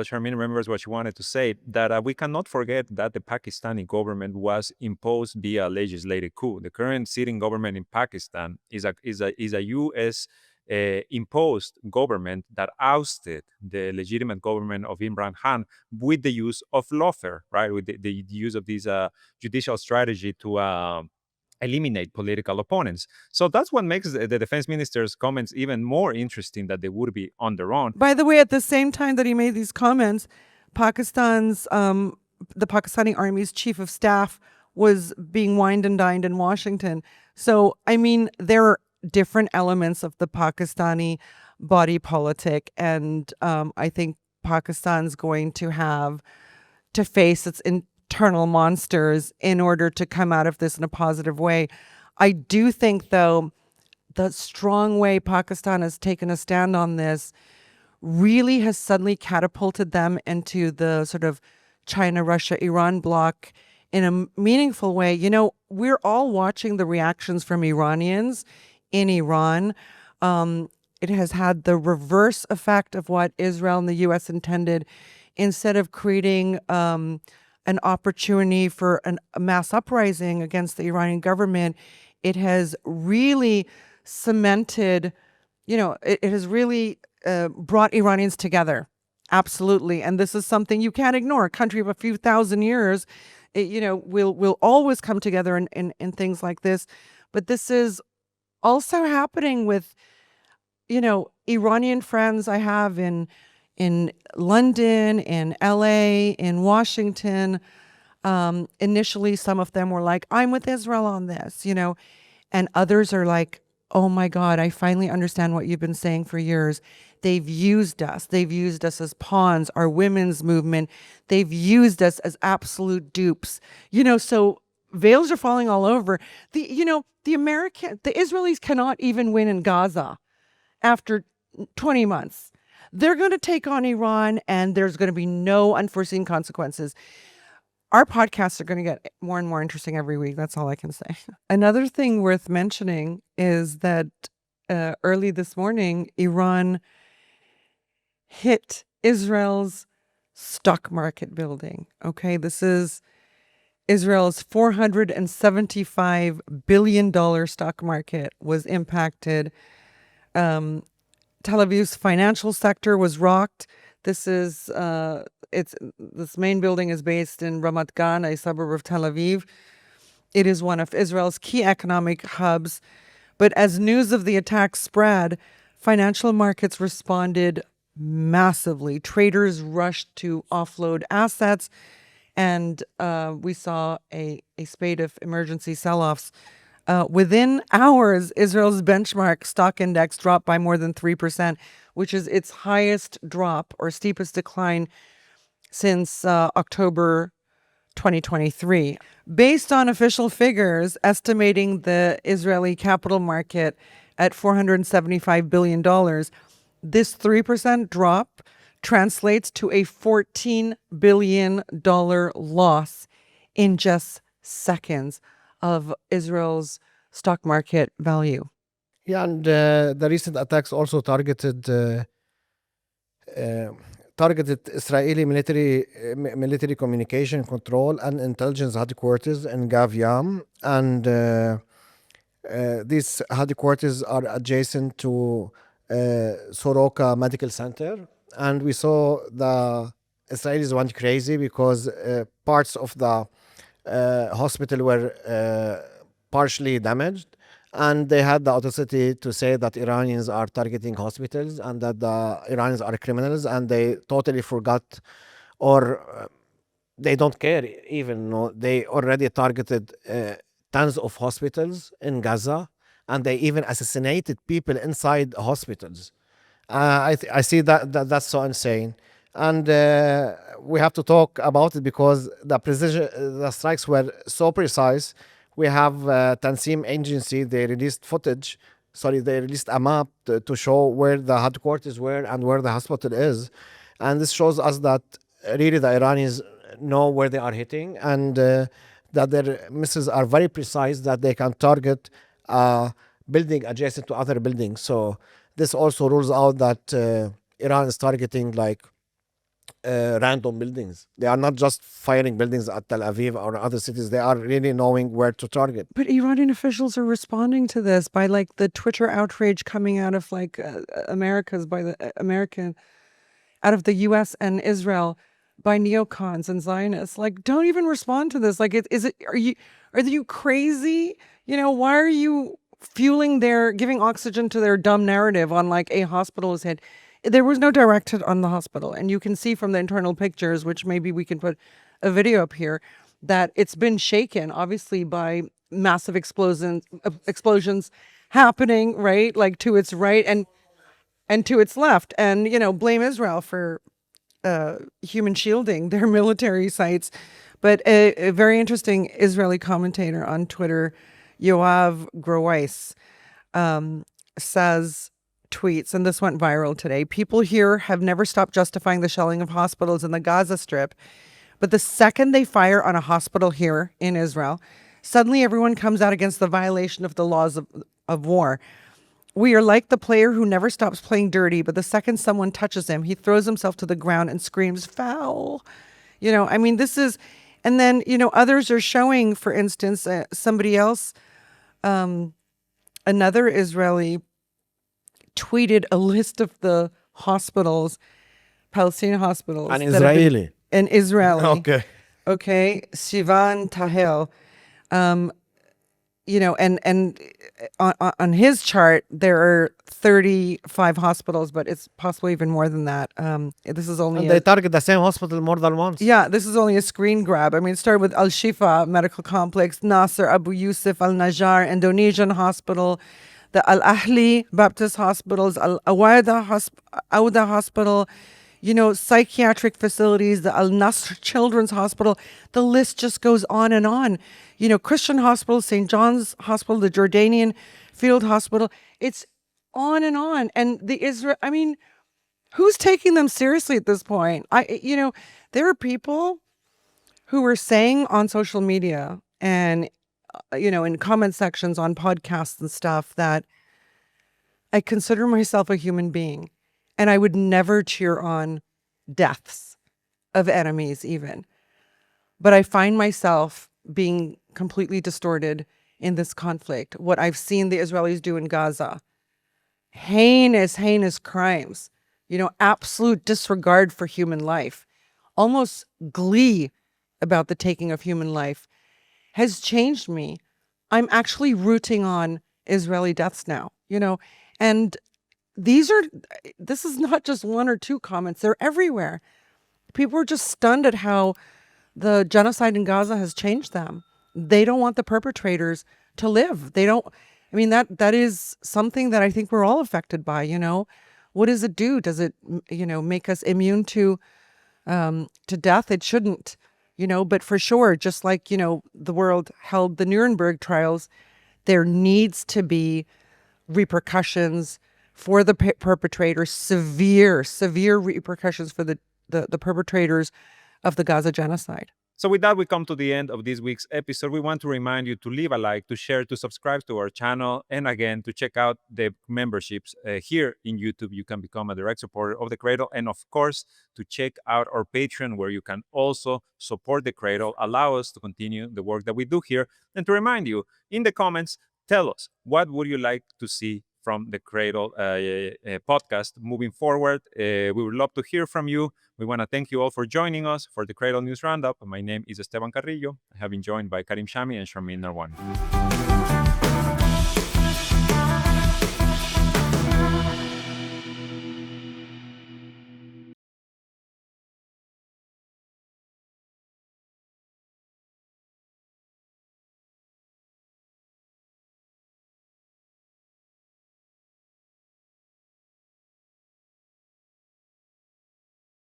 Sharmeen remembers what she wanted to say, that we cannot forget that the Pakistani government was imposed via legislative coup. The current sitting government in Pakistan is a U.S. Imposed government that ousted the legitimate government of Imran Khan with the use of lawfare, right? With the use of this judicial strategy to eliminate political opponents. So that's what makes the defense minister's comments even more interesting, that they would be on their own. By the way, at the same time that he made these comments, Pakistan's the Pakistani Army's chief of staff was being wined and dined in Washington. So, there are different elements of the Pakistani body politic, and I think Pakistan's going to have to face its internal monsters in order to come out of this in a positive way. I do think, though, the strong way Pakistan has taken a stand on this really has suddenly catapulted them into the sort of China, Russia, Iran bloc in a meaningful way. We're all watching the reactions from Iranians in Iran. It has had the reverse effect of what Israel and the U.S. intended. Instead of creating an opportunity for a mass uprising against the Iranian government, it has really cemented, it has really brought Iranians together. Absolutely. And this is something you can't ignore. A country of a few thousand years, will always come together in things like this. But this is also happening with, Iranian friends I have in London, in LA, in Washington. Initially, some of them were like, I'm with Israel on this, and others are like, oh my God, I finally understand what you've been saying for years. They've used us. They've used us as pawns, our women's movement. They've used us as absolute dupes, so veils are falling all over. The Israelis cannot even win in Gaza after 20 months. They're going to take on Iran, and there's going to be no unforeseen consequences. Our podcasts are going to get more and more interesting every week. That's all I can say. Another thing worth mentioning is that early this morning, Iran hit Israel's stock market building. Okay, this is Israel's $475 billion stock market was impacted. Tel Aviv's financial sector was rocked. This main building is based in Ramat Gan, a suburb of Tel Aviv. It is one of Israel's key economic hubs. But as news of the attack spread, financial markets responded massively. Traders rushed to offload assets, and we saw a spate of emergency sell-offs. Within hours, Israel's benchmark stock index dropped by more than 3%, which is its highest drop or steepest decline since October 2023. Based on official figures estimating the Israeli capital market at $475 billion, this 3% drop translates to a $14 billion loss in just seconds of Israel's stock market value. Yeah, and the recent attacks also targeted Israeli military communication control and intelligence headquarters in Gav Yam, and these headquarters are adjacent to Soroka Medical Center, and we saw the Israelis went crazy because parts of the hospital were partially damaged, and they had the audacity to say that Iranians are targeting hospitals and that the Iranians are criminals, and they totally forgot, or they don't care even. No, they already targeted tons of hospitals in Gaza, and they even assassinated people inside hospitals. I see that's so insane, and we have to talk about it because the strikes were so precise. We have Tansim agency, they released a map to show where the headquarters were and where the hospital is. And this shows us that really the Iranians know where they are hitting, and that their missiles are very precise, that they can target building adjacent to other buildings. So this also rules out that Iran is targeting random buildings. They are not just firing buildings at Tel Aviv or other cities. They are really knowing where to target. But Iranian officials are responding to this by the Twitter outrage coming out of out of the U.S. and Israel by neocons and Zionists. Don't even respond to this. Are you crazy? Why are you giving oxygen to their dumb narrative on a hospital is hit? There was no direct hit on the hospital. And you can see from the internal pictures, which maybe we can put a video up here, that it's been shaken, obviously, by massive explosions happening, right? To its right and to its left. And, blame Israel for human shielding their military sites. But a very interesting Israeli commentator on Twitter, Yoav Groweiss, tweets, and this went viral today. People here have never stopped justifying the shelling of hospitals in the Gaza Strip, but the second they fire on a hospital here in Israel, suddenly everyone comes out against the violation of the laws of war. We are like the player who never stops playing dirty, but the second someone touches him, he throws himself to the ground and screams, foul. This is, and then, others are showing, for instance, somebody else, another Israeli tweeted a list of the hospitals, Palestinian hospitals. An Israeli. An Israeli. Okay. Okay. Sivan Tahel. And on his chart, there are 35 hospitals, but it's possibly even more than that. This is only... And they target the same hospital more than once. Yeah, this is only a screen grab. It started with Al-Shifa Medical Complex, Nasser Abu Yusuf Al-Najjar Indonesian Hospital, the Al-Ahli Baptist Hospitals, Al-Awada Hospital, psychiatric facilities, the Al-Nasr Children's Hospital. The list just goes on and on. Christian Hospital, St. John's Hospital, the Jordanian Field Hospital. It's on and on. And who's taking them seriously at this point? There are people who are saying on social media and in comment sections on podcasts and stuff that I consider myself a human being and I would never cheer on deaths of enemies even. But I find myself being completely distorted in this conflict. What I've seen the Israelis do in Gaza, heinous crimes, absolute disregard for human life, almost glee about the taking of human life, has changed me. I'm actually rooting on Israeli deaths now, and this is not just one or two comments, they're everywhere. People are just stunned at how the genocide in Gaza has changed them. They don't want the perpetrators to live. They don't. I mean, that is something that I think we're all affected by. What does it do? Does it make us immune to death? It shouldn't. But for sure, just like the world held the Nuremberg trials, there needs to be repercussions for the perpetrators, severe repercussions for the perpetrators of the Gaza genocide. So with that, we come to the end of this week's episode. We want to remind you to leave a like, to share, to subscribe to our channel, and again, to check out the memberships here in YouTube. You can become a direct supporter of the Cradle, and of course, to check out our Patreon, where you can also support the Cradle, allow us to continue the work that we do here. And to remind you, in the comments, tell us, what would you like to see from the Cradle podcast moving forward? We would love to hear from you. We want to thank you all for joining us for the Cradle News Roundup. My name is Esteban Carrillo. I have been joined by Karim Shami and Sharmin Narwan.